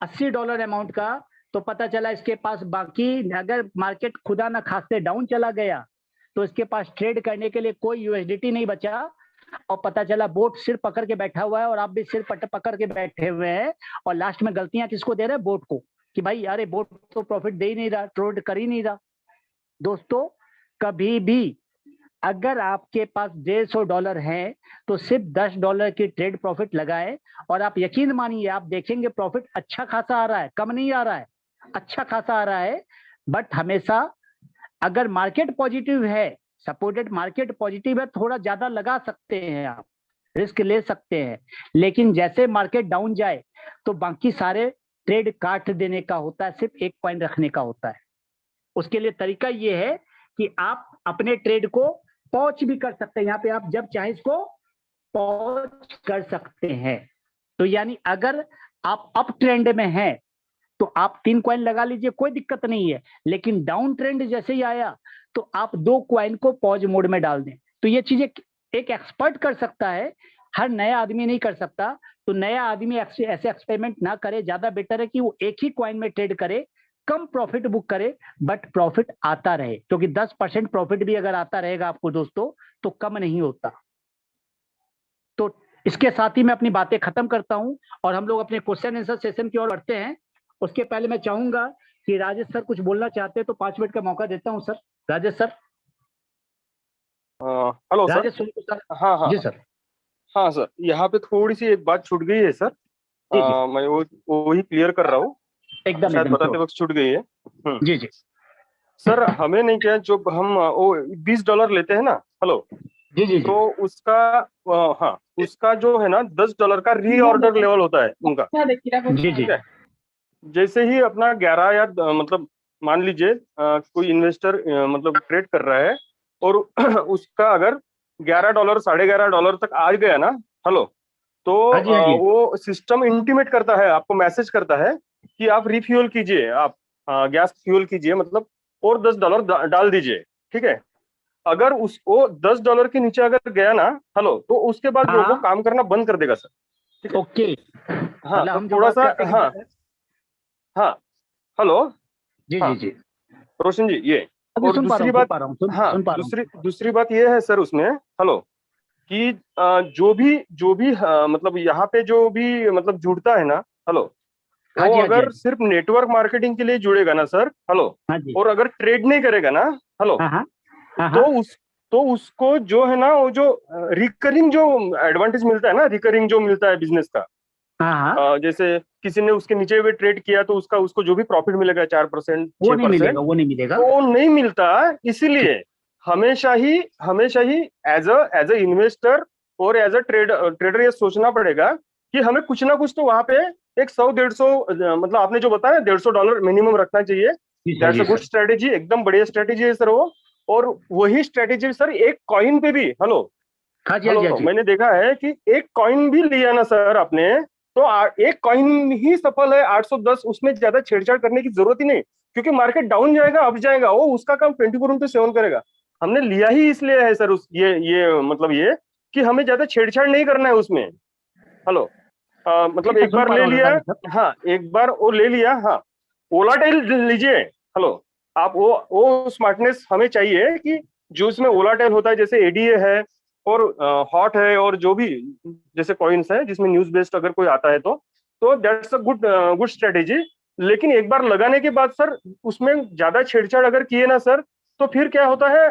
$80 अमाउंट का, तो पता चला इसके पास बाकी, अगर मार्केट खुदा ना खास्ते डाउन चला गया तो इसके पास ट्रेड करने के लिए कोई यूएसडीटी नहीं बचा, और पता चला बोट सिर पकड़ के बैठा हुआ है और आप भी सिर पकड़ के बैठे हुए हैं, और लास्ट में गलतियां किसको दे रहे हैं, बोट को, कि भाई अरे बोट तो प्रॉफिट दे ही नहीं रहा, ट्रेड कर ही नहीं रहा। दोस्तों कभी भी अगर आपके पास $150 है तो सिर्फ $10 की ट्रेड प्रॉफिट लगाए, और आप यकीन मानिए आप देखेंगे प्रॉफिट अच्छा खासा आ रहा है, कम नहीं आ रहा है, अच्छा खासा आ रहा है। बट हमेशा अगर मार्केट पॉजिटिव है, सपोर्टेड मार्केट पॉजिटिव है, थोड़ा ज्यादा लगा सकते हैं, आप रिस्क ले सकते हैं, लेकिन जैसे मार्केट डाउन जाए तो बाकी सारे ट्रेड काट देने का होता है, सिर्फ एक पॉइंट रखने का होता है। उसके लिए तरीका ये है कि आप अपने ट्रेड को पॉज भी कर सकते हैं। यहाँ पे आप जब चाहे इसको पॉज कर सकते हैं। तो यानी अगर आप अप ट्रेंड में हैं तो आप 3 कॉइन लगा लीजिए, कोई दिक्कत नहीं है। लेकिन डाउन ट्रेंड जैसे ही आया तो आप 2 कॉइन को पॉज मोड में डाल दें। तो ये चीजें एक एक्सपर्ट कर सकता है, हर नया आदमी नहीं कर सकता। तो नया आदमी ऐसे एक्सपेरिमेंट ना करे, ज्यादा बेटर है कि वो एक ही कॉइन में ट्रेड करे, कम प्रॉफिट बुक करे, बट प्रॉफिट आता रहे। क्योंकि 10% प्रॉफिट भी अगर आता रहेगा आपको दोस्तों तो कम नहीं होता। तो इसके साथ ही मैं अपनी बातें खत्म करता हूं और हम लोग अपने क्वेश्चन आंसर सेशन की ओर बढ़ते हैं। उसके पहले मैं चाहूंगा कि राजेश सर कुछ बोलना चाहते हैं तो 5 मिनट का मौका देता हूं sir. Rajesh sir. Hello sir. Rajesh sir. हाँ हाँ जी सर। हाँ सर, यहाँ पे थोड़ी सी एक बात छूट गई है सर। जी जी मैं वही क्लियर कर रहा हूँ, एकदम शायद एकदम बताते sure। वक्त छूट गई है। जी जी सर हमें नहीं क्या, जो हम वो $20 लेते हैं ना, हेलो, जी जी जी तो उसका हाँ, उसका जो है ना $10 का रीऑर्डर लेवल होता है उनका। जी जी ठीक है, जैसे ही अपना 11 या मतलब मान लीजिए कोई इन्वेस्टर मतलब ट्रेड कर रहा है और उसका अगर $11 $11.5 तक आ गया ना, हेलो, तो हाँ जी हाँ जी वो सिस्टम इंटीमेट करता है, आपको मैसेज करता है कि आप रिफ्यूल कीजिए, आप गैस फ्यूल कीजिए, मतलब और $10 डाल दीजिए। ठीक है, अगर उस वो $10 के नीचे अगर गया ना, हेलो, तो उसके बाद रोबो हाँ काम करना बंद कर देगा सर। ठीक है, ओके। हाँ, मतलब तो हम जो थोड़ा बात सा, करते हैं हाँ कि हाँ, हेलो, जी हाँ जी जी रोशन जी, ये अभी और सुन पा रहा दूसरी हूँ सुन बात, पा रहा हूँ हाँ, सुन पा रहा हूँ। दूसरी बात ये है सर उसमें, हेलो, कि जो भी मतलब यहाँ पे जो भी मतलब जुड़ता है ना, हेलो, हाँ वो जी हाँ जी हाँ अगर जी सिर्फ नेटवर्क मार्केटिंग के लिए जुड़ेगा ना सर, हेलो, हाँ जी और अगर ट्रेड नहीं करेगा ना, हेलो, हाँ हाँ हाँ तो हाँ उसको जो है ना, वो जो रिकरिंग जो एडवांटेज मिलता है ना, रिकरिंग जो मिलता है बिजनेस का, हाँ हाँ जैसे किसी ने उसके नीचे भी ट्रेड किया तो उसको जो भी प्रॉफिट मिलेगा 4% वो नहीं 6%, मिलेगा वो नहीं मिलेगा। तो वो नहीं मिलता। इसीलिए हमेशा ही एज अ इन्वेस्टर और एज अ ट्रेडर ये सोचना पड़ेगा कि हमें कुछ ना कुछ तो वहां पे एक 100-150 मतलब आपने जो बताया $150 मिनिमम रखना चाहिए। जी सर दैट्स जी अ गुड सर। स्ट्रेटेजी, एकदम बढ़िया स्ट्रेटेजी है सर वो। और वही स्ट्रेटेजी सर एक कॉइन पे भी, हेलो, हाँ जी हाँ जी हाँ हेलो, जी मैंने देखा है कि एक कॉइन भी लिया ना सर आपने, तो एक कॉइन ही सफल है, 810, उसमें ज्यादा छेड़छाड़ करने की जरूरत ही नहीं, क्योंकि मार्केट डाउन जाएगा अप जाएगा, वो उसका काम 24/7 करेगा। हमने लिया ही इसलिए है सर उस ये मतलब ये कि हमें ज्यादा छेड़छाड़ नहीं करना है उसमें। हेलो, जी मतलब मैं एक सुन बार पा ले रहा हूँ लिया, राजेश सर। हाँ, एक बार वो ले लिया, हाँ, वोलाटाइल लीजिए, हेलो, आप वो स्मार्टनेस हमें चाहिए कि जो इसमें वोलाटाइल होता है, जैसे एडीए है और हॉट है, और जो भी जैसे कॉइन्स है जिसमें न्यूज बेस्ड अगर कोई आता है तो दैट्स अ गुड स्ट्रेटेजी। लेकिन एक बार लगाने के बाद सर उसमें ज्यादा छेड़छाड़ अगर किए ना सर, तो फिर क्या होता है,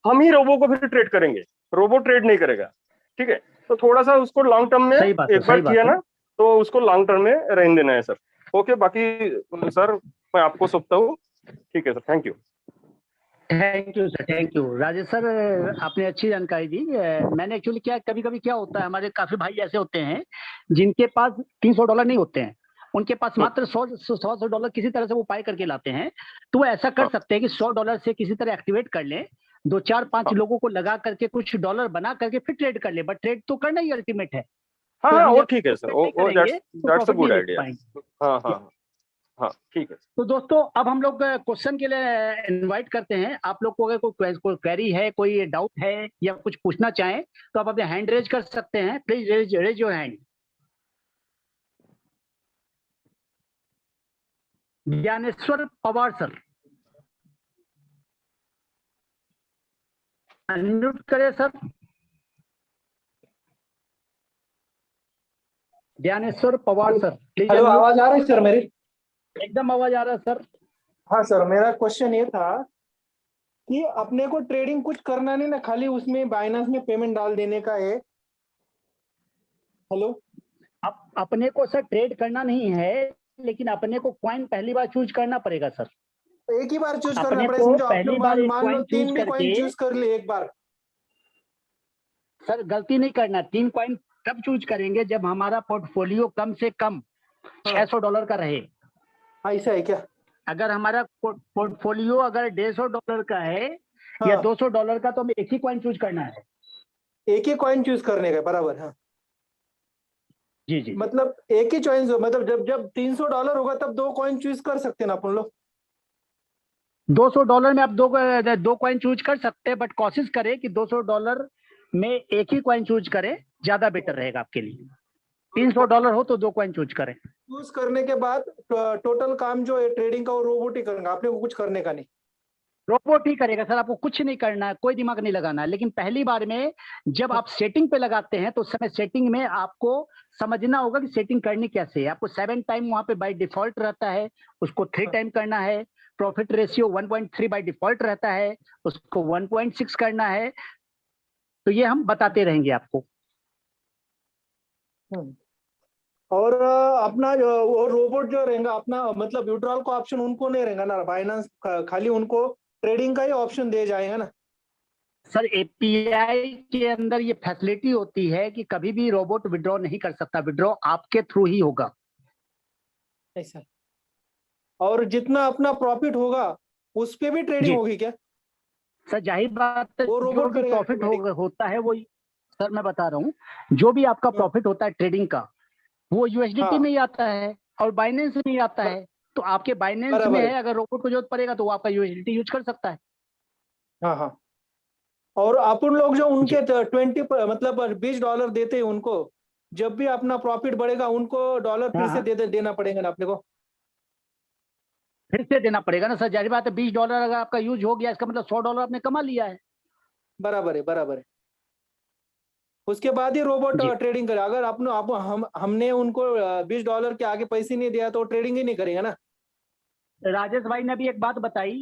हम ही रोबो को फिर ट्रेड करेंगे, रोबो ट्रेड नहीं करेगा। ठीक है, तो थोड़ा सा उसको लॉन्ग टर्म में सही बात है एक बार सही किया बात है। ना, तो उसको लॉन्ग टर्म में रहने देना है सर। ओके, बाकी सर मैं आपको सौंपता हूँ। ठीक है sir, thank you. Thank you sir thank you. Rajesh sir आपने अच्छी जानकारी दी। मैंने एक्चुअली क्या कभी कभी क्या होता है, हमारे काफी भाई ऐसे होते हैं जिनके पास $300 नहीं होते हैं, उनके पास मात्र 100 डॉलर किसी तरह से वो पाई करके लाते हैं। तो वो ऐसा कर हाँ सकते हैं कि $100 से किसी तरह एक्टिवेट कर लें, 2 4 5 हाँ लोगों को लगा करके कुछ डॉलर बना करके फिर ट्रेड कर ले। बट ट्रेड तो करना ही अल्टीमेट है। हाँ तो हाँ, हम वो जब ठीक है सर, ट्रेड नहीं वो करेंगे तो दैट्स अ प्रॉफिट नहीं गुड ले आइडिया। पाएंगे। हाँ हाँ हाँ, ठीक है। तो दोस्तों अब हम लोग क्वेश्चन के लिए इनवाइट करते हैं। आप लोग को अगर कोई क्वेरी है, कोई डाउट है या कुछ पूछना चाहें तो आप अपने हैंड रेज कर सकते हैं। Please raise your hand. Gyaneshwar Pawar sir, unmute करें sir. Gyaneshwar Pawar sir please hello, unmute. आवाज आ रही है सर मेरी? एकदम आवाज आ रहा है सर। हाँ सर, मेरा क्वेश्चन ये था कि अपने को ट्रेडिंग कुछ करना नहीं ना, खाली उसमें बाइनेंस में पेमेंट डाल देने का है। हेलो। अपने को सर ट्रेड करना नहीं है, लेकिन अपने को कॉइन पहली बार चूज करना पड़ेगा सर। तो एक ही बार चूज करना अपने पड़ेगा, को समझो आपने पहली बार एक मान लो कॉइन चूज 3 भी कॉइन करके, चूज कर ले एक बार। सर गलती नहीं करना। 3 कॉइन तब चूज करेंगे जब हमारा पोर्टफोलियो कम से कम हाँ, $600 का रहे। ऐसा है क्या? अगर हमारा पोर्टफोलियो अगर $150 का है या हाँ, $200 का, तो हमें एक ही कॉइन चूज करना है। एक ही कॉइन चूज करने का, बराबर। हाँ, जी जी। मतलब एक ही चॉइस, मतलब जब जब $300 होगा तब दो कॉइन चूज कर सकते हैं ना अपन लोग। $200 में आप दो कॉइन चूज कर सकते हैं, बट कोशिश करें कि $200 में एक ही कॉइन चूज करें, ज्यादा बेटर रहेगा आपके लिए। $300 हो तो दो कॉइन चूज करें। चूज करने के बाद टोटल काम जो है ट्रेडिंग का वो रोबोट ही करेंगे, आपने को कुछ करने का नहीं। रोबोट ही करेगा सर, आपको कुछ नहीं करना है, कोई दिमाग नहीं लगाना है। लेकिन पहली बार में जब आप सेटिंग पे लगाते हैं तो उस समय सेटिंग में आपको समझना होगा कि सेटिंग करनी कैसे है। आपको 7 टाइम वहां पे बाय डिफॉल्ट रहता है, उसको 3 टाइम करना है। प्रॉफिट रेशियो 1.3 बाय डिफॉल्ट रहता है, उसको 1.6 करना है। तो ये हम बताते रहेंगे आपको। हम्म। और अपना वो रोबोट जो रहेगा अपना, मतलब विड्रॉल का ऑप्शन उनको नहीं रहेगा ना बाइनांस, खाली उनको ट्रेडिंग का ही ऑप्शन दे जाएगा ना। सर एपीआई के अंदर ये फैसिलिटी होती है कि कभी भी रोबोट विड्रॉ नहीं कर सकता, विड्रॉ आपके थ्रू ही होगा। ऐसा, और जितना अपना प्रॉफिट होगा उस पे भी ट्रेडिंग जी होगी क्या? सर, जाहिर बात है, वो जो रोबोट भी करेगा प्रॉफिट ऑटोमेटिक? होता है वो, सर मैं बता रहा हूँ, जो भी आपका हाँ प्रॉफिट होता है ट्रेडिंग का, वो यूएसडीटी हाँ, में ही आता है और बाइनेंस में ही आता है। तो आपके बाइनेंस में बराबर है। है, अगर रोबोट को जरूरत पड़ेगा तो वो आपका यूएसडीटी यूज कर सकता है। हाँ हाँ, और अपन लोग जो जी, उनके 20 मतलब $20 देते हैं उनको, जब भी अपना प्रॉफिट बढ़ेगा उनको डॉलर फिर हाँ से हाँ, देना पड़ेगा ना अपने को। फिर से देना पड़ेगा ना सर, जाहिर बात है। $20 अगर आपका यूज हो गया, इसका मतलब $100 आपने कमा लिया है। बराबर है, बराबर है। उसके बाद ही रोबोट जी, ट्रेडिंग करे। अगर अपने हमने उनको $20 के आगे पैसे नहीं दिया तो ट्रेडिंग ही नहीं करेगा ना। राजेश भाई ने भी एक बात बताई,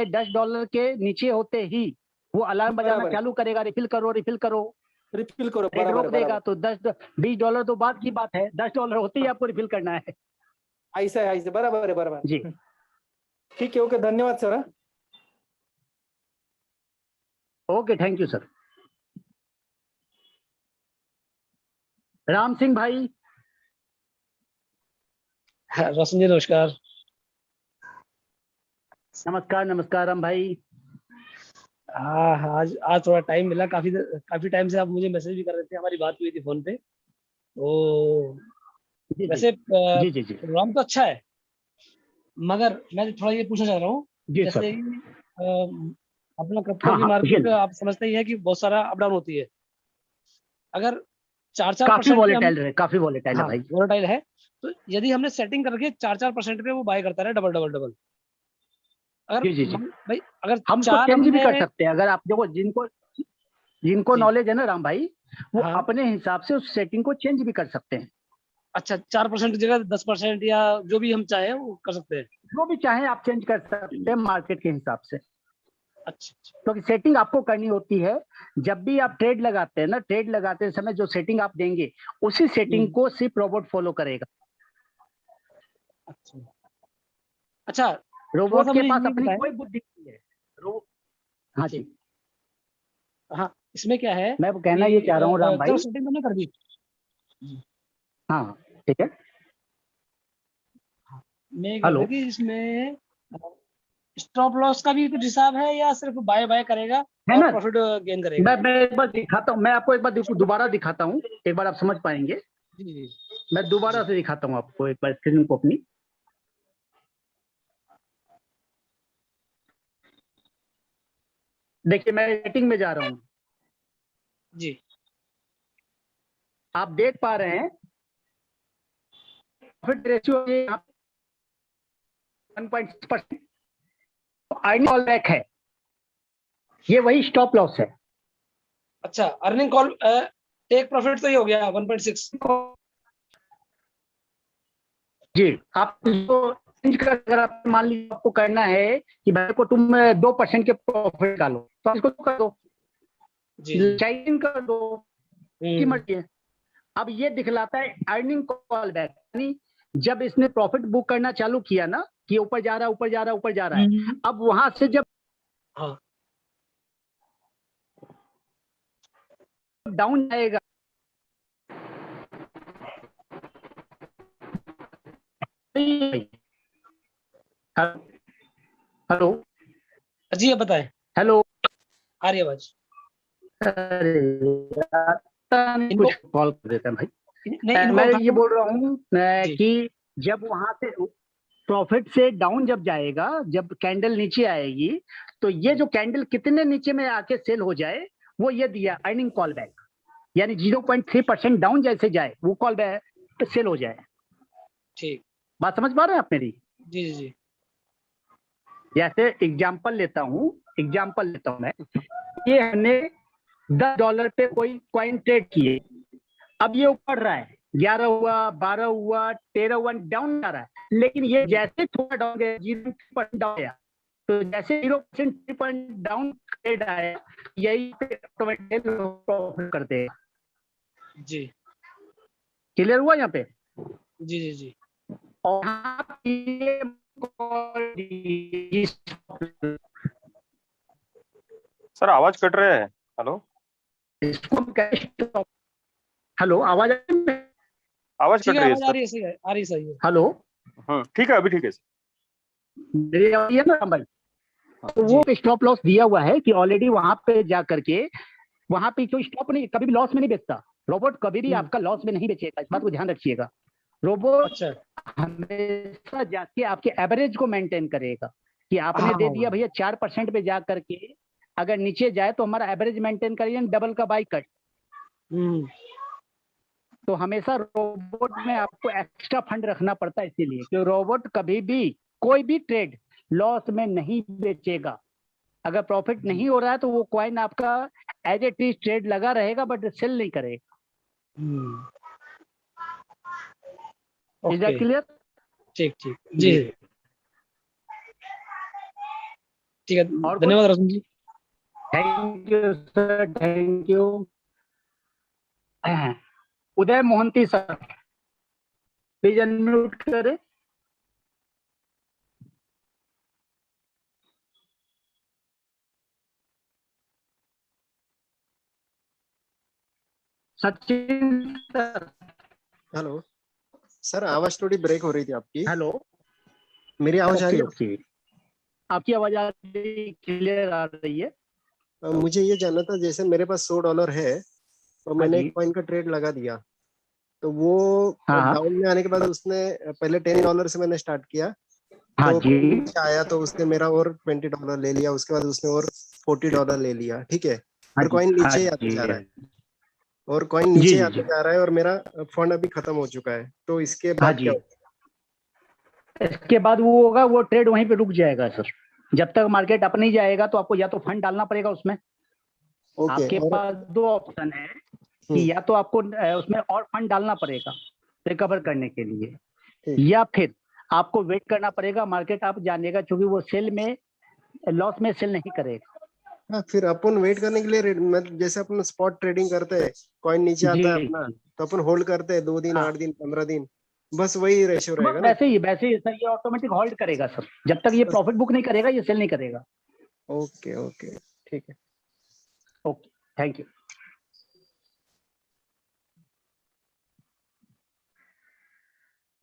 $10 के नीचे होते ही वो अलार्म बजाना बराबर है, चालू करेगा, रिफिल करो रिफिल करो। रिफिल करो, रेट बराबर है, रोक देगा बराबर। तो $10 $20 तो बात की बात है, $10 होते ही आपको रिफिल करना है। ऐसा है, ऐसे बराबर है, बराबर। जी, ठीक है, ओके, धन्यवाद सर। हाँ? Okay, thank you sir. Ram Singh भाई। हाँ, रोशन जी नमस्कार। नमस्कार नमस्कार राम भाई। हाँ हाँ, आज आज थोड़ा टाइम मिला, काफी टाइम से आप मुझे मैसेज भी कर रहे थे, हमारी बात हुई थी फोन पे। तो जी जी वैसे जी जी जी प्रोग्राम तो अच्छा है, मगर मैं थोड़ा ये पूछना चाह रहा हूँ कि जी जैसे सर। अपना क्रिप्टो हाँ की हाँ, पूछिए मार्केट ना। आप समझते ही हैं कि बहुत सारा अप डाउन होती है। अगर 4-4 काफी परसेंट पे हम, वॉलेटाइल है, काफी वॉलेटाइल है हाँ भाई। वोलेटाइल है, तो यदि हमने सेटिंग करके 4-4% पे वो बाय करता रहे डबल डबल डबल, अगर जी जी जी, भाई अगर हम उसको चार चेंज भी हमने, कर सकते हैं। अगर आप देखो, जिनको जिनको जी नॉलेज है ना राम भाई, वो हाँ, अपने हिसाब से उस सेटिंग को चेंज भी कर सकते हैं। अच्छा 4% की जगह 10% या जो भी हम चाहें वो कर सकते हैं। जो भी चाहे आप चेंज कर सकते हैं मार्केट के हिसाब से। अच्छा अच्छा। क्योंकि सेटिंग आपको करनी होती है। जब भी आप ट्रेड लगाते हैं ना, ट्रेड लगाते समय जो सेटिंग आप देंगे, उसी सेटिंग हम्म, को सिर्फ रोबोट फॉलो करेगा। अच्छा अच्छा, थोड़ा रोबोट सा के मुझे पास ये अपनी बताएं। कोई बुद्धि नहीं है। रो हाँ जी जी, हाँ, इसमें क्या है मैं कहना ये कि चाह रहा हूँ राम चलो भाई। सेटिंग हमने कर दी। जी, हाँ, ठीक है। हाँ, मैं ये कह रहा हेलो। था कि इसमें स्टॉप लॉस का भी कुछ हिसाब है या सिर्फ बाय बाय करेगा है और ना, प्रॉफिट गेन करेगा? मैं एक बार दिखाता हूँ, मैं आपको एक बार दोबारा दिखाता हूँ, एक बार आप समझ पाएंगे। जी जी मैं दोबारा जी से दिखाता हूँ आपको एक बार स्क्रीन को अपनी। देखिए, मैं सेटिंग में जा रहा हूँ। जी। आप देख पा रहे हैं profit ratio 1.6%। Earning call back है, ये वही स्टॉप लॉस है। अच्छा, अर्निंग कॉल टेक प्रॉफिट तो ये हो गया 1.6। जी, आप इसको चेंज कर, अगर आप मान लीजिए आपको करना है कि भाई को तुम 2% के प्रॉफिट निकालो, तो आप इसको कर दो, जी जी। चेक कर दो, की हम्म, मर्जी है। अब ये दिखलाता है अर्निंग कॉल बैक, यानी जब इसने प्रॉफिट बुक करना चालू किया ना, कि ऊपर जा रहा है ऊपर जा रहा है ऊपर जा रहा है, अब वहां से जब हाँ डाउन जाएगा, हेलो, जी, ये बताएं। हेलो। आ रही आवाज? अरे यार, पता नहीं इनको कुछ कॉल कर देता है भाई। नहीं, इनको मैं उठा ये लो। बोल रहा हूँ जी। कि जब वहां से प्रॉफिट से डाउन जब जाएगा, जब कैंडल नीचे आएगी, तो ये जो कैंडल कितने नीचे में आके सेल हो जाए, वो ये दिया अर्निंग कॉल बैक, यानी 0.3% डाउन जैसे जाए वो कॉल बैक सेल हो जाए। ठीक। बात समझ पा रहे हैं आप मेरी? जी जी जी। जैसे एग्जाम्पल लेता हूँ मैं, ये हमने $10 पे कोई कॉइन ट्रेड किए, अब ये ऊपर रहा है, 11 हुआ, 12 हुआ, 13 हुआ, डाउन जा रहा है, लेकिन ये जैसे थोड़ा डाउन गया, 0% डाउन गया, तो जैसे 0% डाउन ट्रेड आया, यही पे ऑटोमेटिक प्रॉफिट कर देगा। जी क्लियर हुआ यहाँ पे? जी जी जी। और यहाँ पे सर आवाज कट रहा है। हेलो, इसको हेलो, आवाज आ रही है? आवाज ठीक कट है, रही है आवाज आ सर। रही है, सही है, आ रही है, सही है। हेलो, ठीक है, अभी ठीक है सर। मेरी आवाज है ना भाई? तो जी। वो स्टॉप लॉस दिया हुआ है कि ऑलरेडी वहां पे जा करके, वहां पे कोई स्टॉप नहीं, कभी भी लॉस में नहीं बेचता रोबोट, कभी भी आपका लॉस में नहीं बेचेगा, इस बात को ध्यान रखिएगा। रोबोट अच्छा। हमेशा जाके आपके एवरेज को मेंटेन करेगा, कि आपने दे दिया भैया 4% पे जा करके, अगर नीचे जाए तो हमारा एवरेज मेंटेन करिए, डबल का बाई कट। तो हमेशा रोबोट में आपको एक्स्ट्रा फंड रखना पड़ता है, इसीलिए कि रोबोट कभी भी कोई भी ट्रेड लॉस में नहीं बेचेगा। अगर प्रॉफिट नहीं हो रहा है तो वो कॉइन आपका एज ए टी ट्रेड लगा रहेगा, बट सेल नहीं करेगा। Is that okay. क्लियर? ठीक ठीक जी। ठीक है, और धन्यवाद Rashmi ji. Thank you sir, thank you. Uday Mohanty sir, please unmute करें। सचिन सर। हेलो सर, आवाज थोड़ी ब्रेक हो रही थी आपकी। हेलो। मेरी आवाज आ रही ओके है? ओके, आपकी आवाज आ रही, क्लियर आ रही है। मुझे ये जानना था, जैसे मेरे पास $100 है और हाँ मैंने जी। एक कॉइन का ट्रेड लगा दिया, तो वो हाँ हाँ डाउन में आने के बाद उसने पहले $10 से मैंने स्टार्ट किया, हाँ तो जी। नीचे आया तो उसने मेरा और $20 ले लिया, उसके बाद उसने और $40 ले लिया, ठीक है। हाँ फिर जी। कॉइन हाँ नीचे ही आते जी। जा रहा है और कॉइन जी नीचे जी आते जी। जा रहा है और मेरा फंड अभी खत्म हो चुका है, तो इसके हाँ बाद क्या जी, होगा? इसके बाद वो होगा, वो ट्रेड वहीं पे रुक जाएगा सर। जब तक मार्केट अप नहीं जाएगा तो आपको या तो फंड डालना पड़ेगा उसमें। ओके। आपके और पास दो ऑप्शन है, हम्म, कि या तो आपको उसमें और फंड डालना पड़ेगा रिकवर करने के लिए, ठीक। या फिर आपको वेट करना पड़ेगा, मार्केट आप जानेगा, क्योंकि वो सेल में, लॉस में सेल नहीं करेगा। हाँ, फिर अपन वेट करने के लिए मतलब जैसे अपन स्पॉट ट्रेडिंग करते हैं, कॉइन नीचे जी आता है अपना, तो अपन होल्ड करते हैं 2 दिन, हाँ, 8 दिन, 15 दिन, बस वही रेशियो बस रहेगा ना। वैसे ही सर, ये ऑटोमेटिक होल्ड करेगा सर, जब तक ये बस। प्रॉफिट बुक नहीं करेगा ये सेल नहीं करेगा। ओके ओके, ठीक है। Okay, thank you.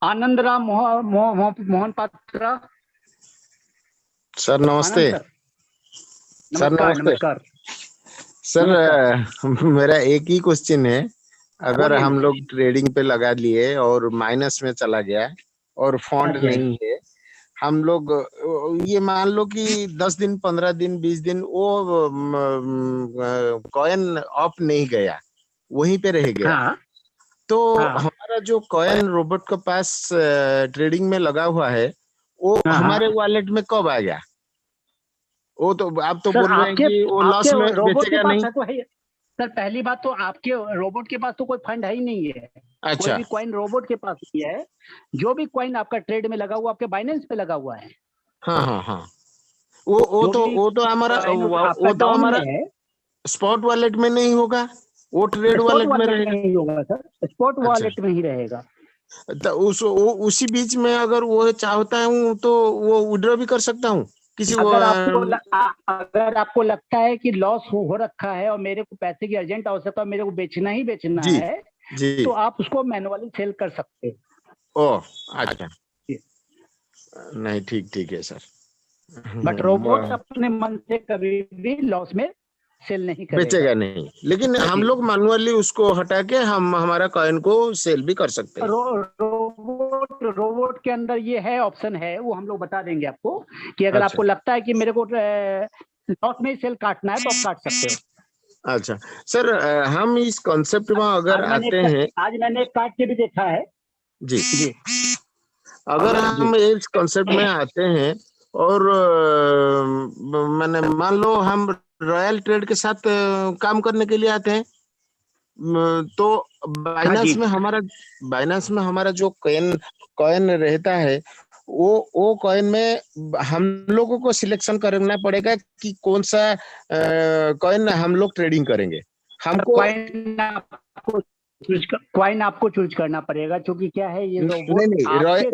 Anand Ram Mohan Patra. Sir नमस्ते। आनंद सर, सर नमस्कार नमस्ते। नमस्कार सर नमस्कार। मेरा एक ही क्वेश्चन है। अगर बोलिए हम ना। लोग ट्रेडिंग पे लगा लिए और माइनस में चला गया और हाँ फंड जी, नहीं है, हम लोग ये मान लो कि 10 दिन, 15 दिन, 20 दिन वो कॉइन अप नहीं गया, वहीं पे रह गया, हाँ तो हाँ हमारा जो कॉइन रोबोट के पास ट्रेडिंग में लगा हुआ है वो हाँ हमारे हाँ। वॉलेट में कब आएगा? वो तो आप तो सर बोल रहे हैं आपके कि वो आपके लॉस में रोबोट के बेचेगा पास नहीं। है तो है। सर पहली बात तो आपके रोबोट के पास तो कोई फंड है ही नहीं है, कोई अच्छा। भी कॉइन रोबोट के पास नहीं है। जो भी कॉइन आपका ट्रेड में लगा हुआ आपके बाइनेंस पे लगा हुआ है। हाँ हाँ हाँ। जो भी वो तो हमारा कॉइन आपका डाउन में है, स्पॉट वॉलेट में नहीं होगा, वो ट्रेड स्पॉट वॉलेट में वॉलेट में रहेगा। ही होगा सर, स्पॉट अच्छा, वॉलेट में ही रहेगा। तो उसी बीच में अगर वो चाहता हूँ तो वो विड्रॉ भी कर सकता हूँ किसी वो, अगर आपको लगता है कि लॉस हो रखा है और मेरे को पैसे की अर्जेंट आवश्यकता है, मेरे को बेचना ही बेचना जी है, जी। तो आप उसको मैनुअली सेल कर सकते हैं। ओ अच्छा, नहीं ठीक ठीक है सर। बट रोबोट अपने मन से कभी भी लॉस में सेल नहीं करेगा। बेचेगा नहीं, लेकिन हम जी। लोग मैनुअली उसको हटा के हम हमारा कॉइन को सेल भी कर सकते हैं। रोबोट के अंदर ये है, ऑप्शन है, वो हम लोग बता देंगे आपको कि अगर अच्छा। आपको लगता है कि मेरे को लॉस में सेल काटना है तो आप काट सकते हो। अच्छा सर, हम इस कॉन्सेप्ट में अगर आते हैं, आज मैंने एक काट के भी देखा है। जी जी। अगर हम इस कॉन्सेप्ट में आते हैं और मैंने मान लो हम रॉयल ट्रेड के साथ काम करने के लिए आते हैं, तो बाइनेंस में हमारा जो कॉइन रहता है, वो कॉइन में हम लोगों को सिलेक्शन करना पड़ेगा कि कौन सा कॉइन हम लोग ट्रेडिंग करेंगे। हमको कॉइन आपको चूज करना पड़ेगा, क्योंकि क्या है ये नहीं,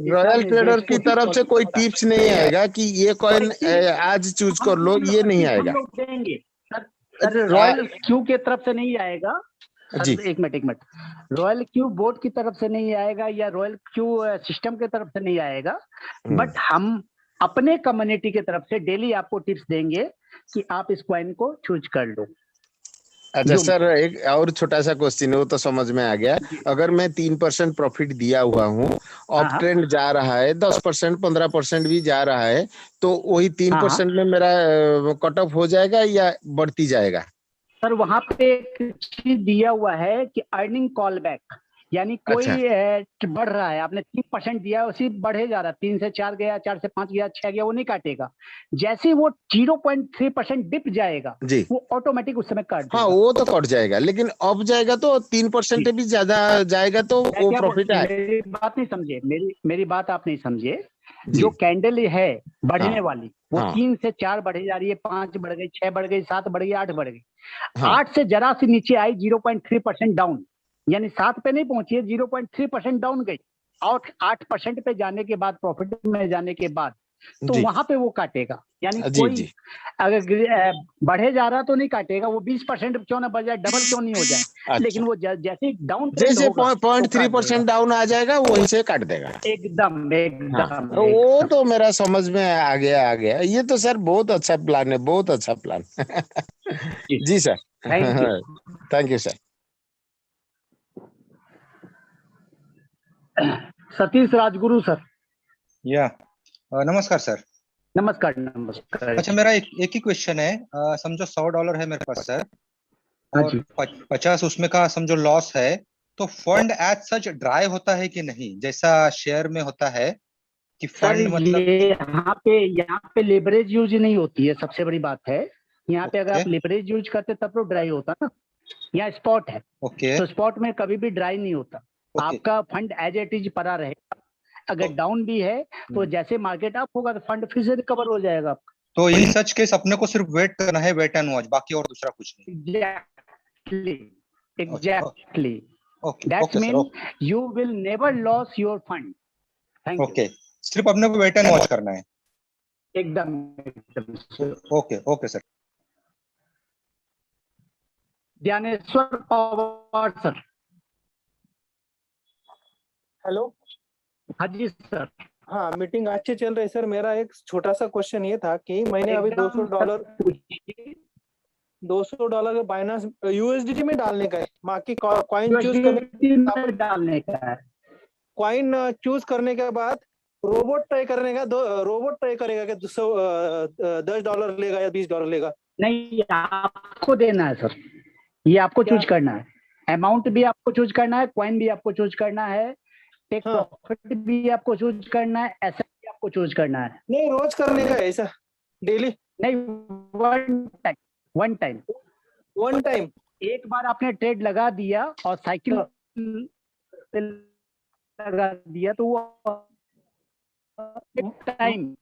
रॉयल ट्रेडर की तरफ से कोई टिप्स नहीं आएगा कि ये कॉइन आज चूज कर लो, ये नहीं आएगा। देंगे सर, रॉयल क्यू के तरफ से नहीं आएगा जी। एक मिनट, रॉयल क्यू बोर्ड की तरफ से नहीं आएगा या रॉयल क्यू सिस्टम की तरफ से नहीं आएगा, बट हम अपने कम्युनिटी की तरफ से डेली आपको टिप्स देंगे कि आप इस कॉइन को चूज कर लो। अच्छा सर, एक और छोटा सा क्वेश्चन है, वो तो समझ में आ गया। अगर मैं 3% प्रॉफिट दिया हुआ हूँ, अप ट्रेंड जा रहा है, 10% 15% भी जा रहा है, तो वही 3% में मेरा कट ऑफ हो जाएगा या बढ़ती जाएगा? सर वहां पे एक चीज दिया हुआ है कि अर्निंग कॉल बैक, यानी कोई बढ़ रहा है, आपने 3% दिया, उसी बढ़े जा रहा है, 3 से 4 गया, 4 से 5 गया, 6 गया, वो नहीं काटेगा। जैसे वो 0.3% डिप जाएगा जी, वो ऑटोमेटिक उस समय काट देगा। हाँ, वो तो कट जाएगा, लेकिन अब जाएगा तो 3% भी ज्यादा जाएगा तो वो प्रॉफिट है। मेरी बात नहीं समझे, मेरी बात आप नहीं समझे। जो कैंडल है बढ़ने वाली, वो 3 से 4 बढ़ी जा रही है, 5 बढ़ गई, 6 बढ़ गई, 7 बढ़ गई, 8 बढ़ गई। 8 से जरा सी नीचे आई, 0.3% डाउन, यानी 7 पे नहीं पहुंची है, 0.3% डाउन गई, और 8% पे जाने के बाद, प्रॉफिट में जाने के बाद, तो वहां पे वो काटेगा। यानी कोई अगर बढ़े जा रहा तो नहीं काटेगा, वो 20% क्यों ना बढ़ जाए, डबल क्यों नहीं हो जाए। अच्छा। लेकिन वो जैसे डाउन, जैसे 0.3% डाउन आ जाएगा वहीं से काट देगा। एकदम। वो तो मेरा समझ में आ गया। ये तो सर बहुत अच्छा प्लान है, बहुत अच्छा प्लान। जी sir, thank you sir. Satish Rajguru sir. नमस्कार सर। नमस्कार। अच्छा, मेरा एक ही क्वेश्चन है। समझो $100 है मेरे पास सर, और 50 उसमें का समझो लॉस है, तो फंड एज सच ड्राई होता है कि नहीं, जैसा शेयर में होता है कि फंड मतलब यहाँ पे लेवरेज यूज नहीं होती है, सबसे बड़ी बात है। यहाँ पे अगर आप लेवरेज यूज करते तब तो ड्राई होता ना। यहाँ स्पॉट है, तो स्पॉट में कभी भी ड्राई नहीं होता। आपका फंड एज इट इज पड़ा रहेगा। अगर डाउन भी है तो जैसे मार्केट अप होगा तो फंड फिर से रिकवर हो जाएगा आपका। तो इन सच केस अपने को सिर्फ वेट करना है, वेट एंड वॉच, बाकी और दूसरा कुछ नहीं। Exactly that's mean you will never loss your fund. Thank you. सिर्फ अपने को वेट एंड वॉच करना है। एकदम। Okay sir. Gyaneshwar Pawar sir. Hello. हाँ जी सर। हाँ, मीटिंग अच्छी चल रही है सर। मेरा एक छोटा सा क्वेश्चन ये था कि मैंने अभी $200 के बाइनेंस यूएसडीटी में डालने का है, बाकी कॉइन चूज डालने का है। कॉइन चूज करने के बाद रोबोट तय करने का, रोबोट तय करेगा कि $10 लेगा या $20 लेगा? नहीं, आपको देना है सर, ये आपको चूज करना है। अमाउंट भी आपको चूज करना है, कॉइन भी आपको चूज करना है, टेक प्रॉफिट भी आपको चूज करना है, एसेट भी आपको चूज करना है। नहीं, रोज करने का ऐसा, डेली नहीं, वन टाइम। एक बार आपने ट्रेड लगा दिया और साइकिल लगा दिया तो वो टाइम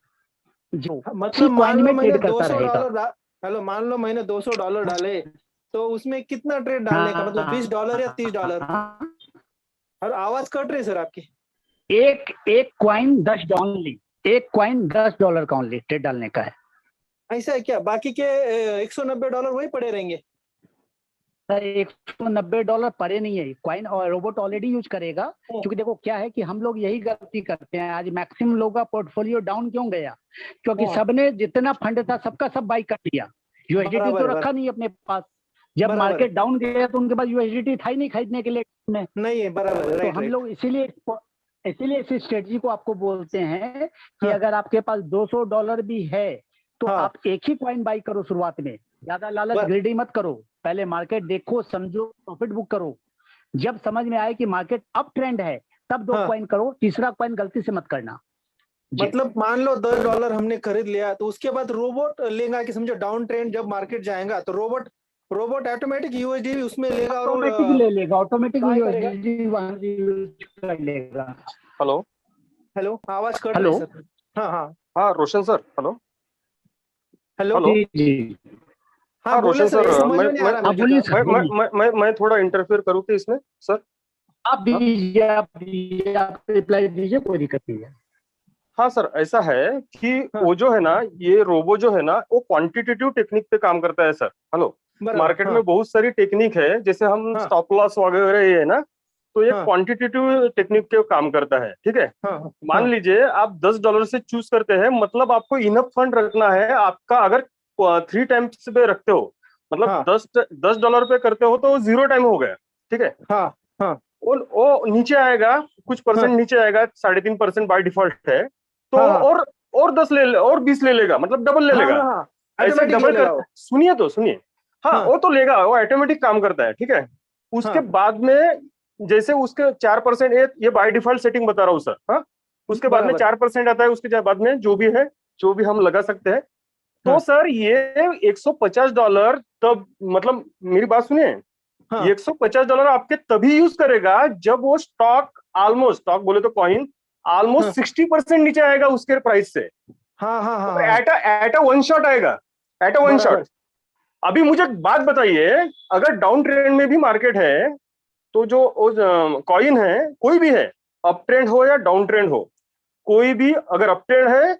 जो मतलब मान लो मैंने $200 हेलो, मान लो मैंने $200 डाले, तो उसमें कितना ट्रेड डालने का, मतलब $20 या $30? और आवाज कट रही है सर आपकी। एक कॉइन $10 का ओनली ट्रेड डालने का है। ऐसा है क्या? बाकी के $190 वही पड़े रहेंगे? $190 परे नहीं है कॉइन, और रोबोट ऑलरेडी यूज करेगा। क्योंकि देखो क्या है कि हम लोग यही गलती करते हैं, आज मैक्सिमम लोगों का पोर्टफोलियो डाउन क्यों गया, क्योंकि सबने जितना फंड था सबका सब बाई कर दिया, यूएसडीटी तो रखा नहीं अपने पास। जब मार्केट डाउन गया तो उनके पास यूएसडीटी था ही नहीं खरीदने के लिए में। नहीं है, बराबर। तो हम लोग इसीलिए इस स्ट्रेटजी को आपको बोलते हैं कि अगर आपके पास $200 भी है तो आप एक ही कॉइन बाई करो शुरुआत में, ज्यादा लालच ग्रीडी मत करो, पहले मार्केट देखो, समझो, प्रॉफिट बुक करो। जब समझ में आए कि मार्केट अप ट्रेंड है तब 2 कॉइन करो, तीसरा कॉइन गलती से मत करना। मतलब मान लो $10 हमने खरीद लिया, तो उसके बाद रोबोट लेगा कि समझो डाउन ट्रेंड जब मार्केट जाएगा तो रोबोट ऑटोमेटिक यूएसडी उसमें लेगा, ऑटोमेटिक ले लेगा, ऑटोमेटिक यूएसडी वहां से यूज कर लेगा। हेलो, आवाज कट रही है सर। हाँ रोशन सर, हेलो। जी हाँ रोशन सर, मैं थोड़ा इंटरफेयर करूँ कि इसमें सर? आप रिप्लाई दीजिए, कोई दिक्कत नहीं है। हाँ सर, ऐसा है कि वो जो है ना, ये रोबो जो है ना, वो क्वांटिटेटिव टेक्निक पे काम करता है सर। हेलो, मार्केट में बहुत सारी टेक्निक है, जैसे हम स्टॉप लॉस वगैरह ये है ना, तो ये क्वांटिटेटिव टेक्निक पे काम करता है। ठीक है, मान लीजिए आप $10 से चूज करते हैं, मतलब आपको इनफ फंड रखना है आपका। अगर 3 टाइम्स पे रखते हो, मतलब $10 पे करते हो तो 0 टाइम हो गया। ठीक है, वो नीचे आएगा, कुछ परसेंट नीचे आएगा, 3.5% बाय डिफॉल्ट है, तो और 10 और 20 ले लेगा, मतलब डबल ले लेगा। ऐसे डबल कर, सुनिए, वो तो लेगा, वो ऑटोमेटिक काम करता है। ठीक है, उसके बाद में जैसे उसके 4% ये बाय डिफॉल्ट सेटिंग बता रहा हूँ सर। उसके बाद में 4% आता है, उसके बाद में जो भी हम लगा सकते हैं। तो सर ये $150 तब, मतलब मेरी बात सुनिए, ये $150 आपके तभी यूज करेगा जब वो स्टॉक बोले तो कॉइन ऑलमोस्ट 60% नीचे आएगा उसके प्राइस से। एट अ वन शॉट आएगा, एट अ वन शॉट। अभी मुझे बात बताइए, अगर डाउन ट्रेंड में भी मार्केट है तो जो कॉइन है, कोई भी है, अप ट्रेंड हो या डाउन ट्रेंड हो, कोई भी अगर अप ट्रेंड है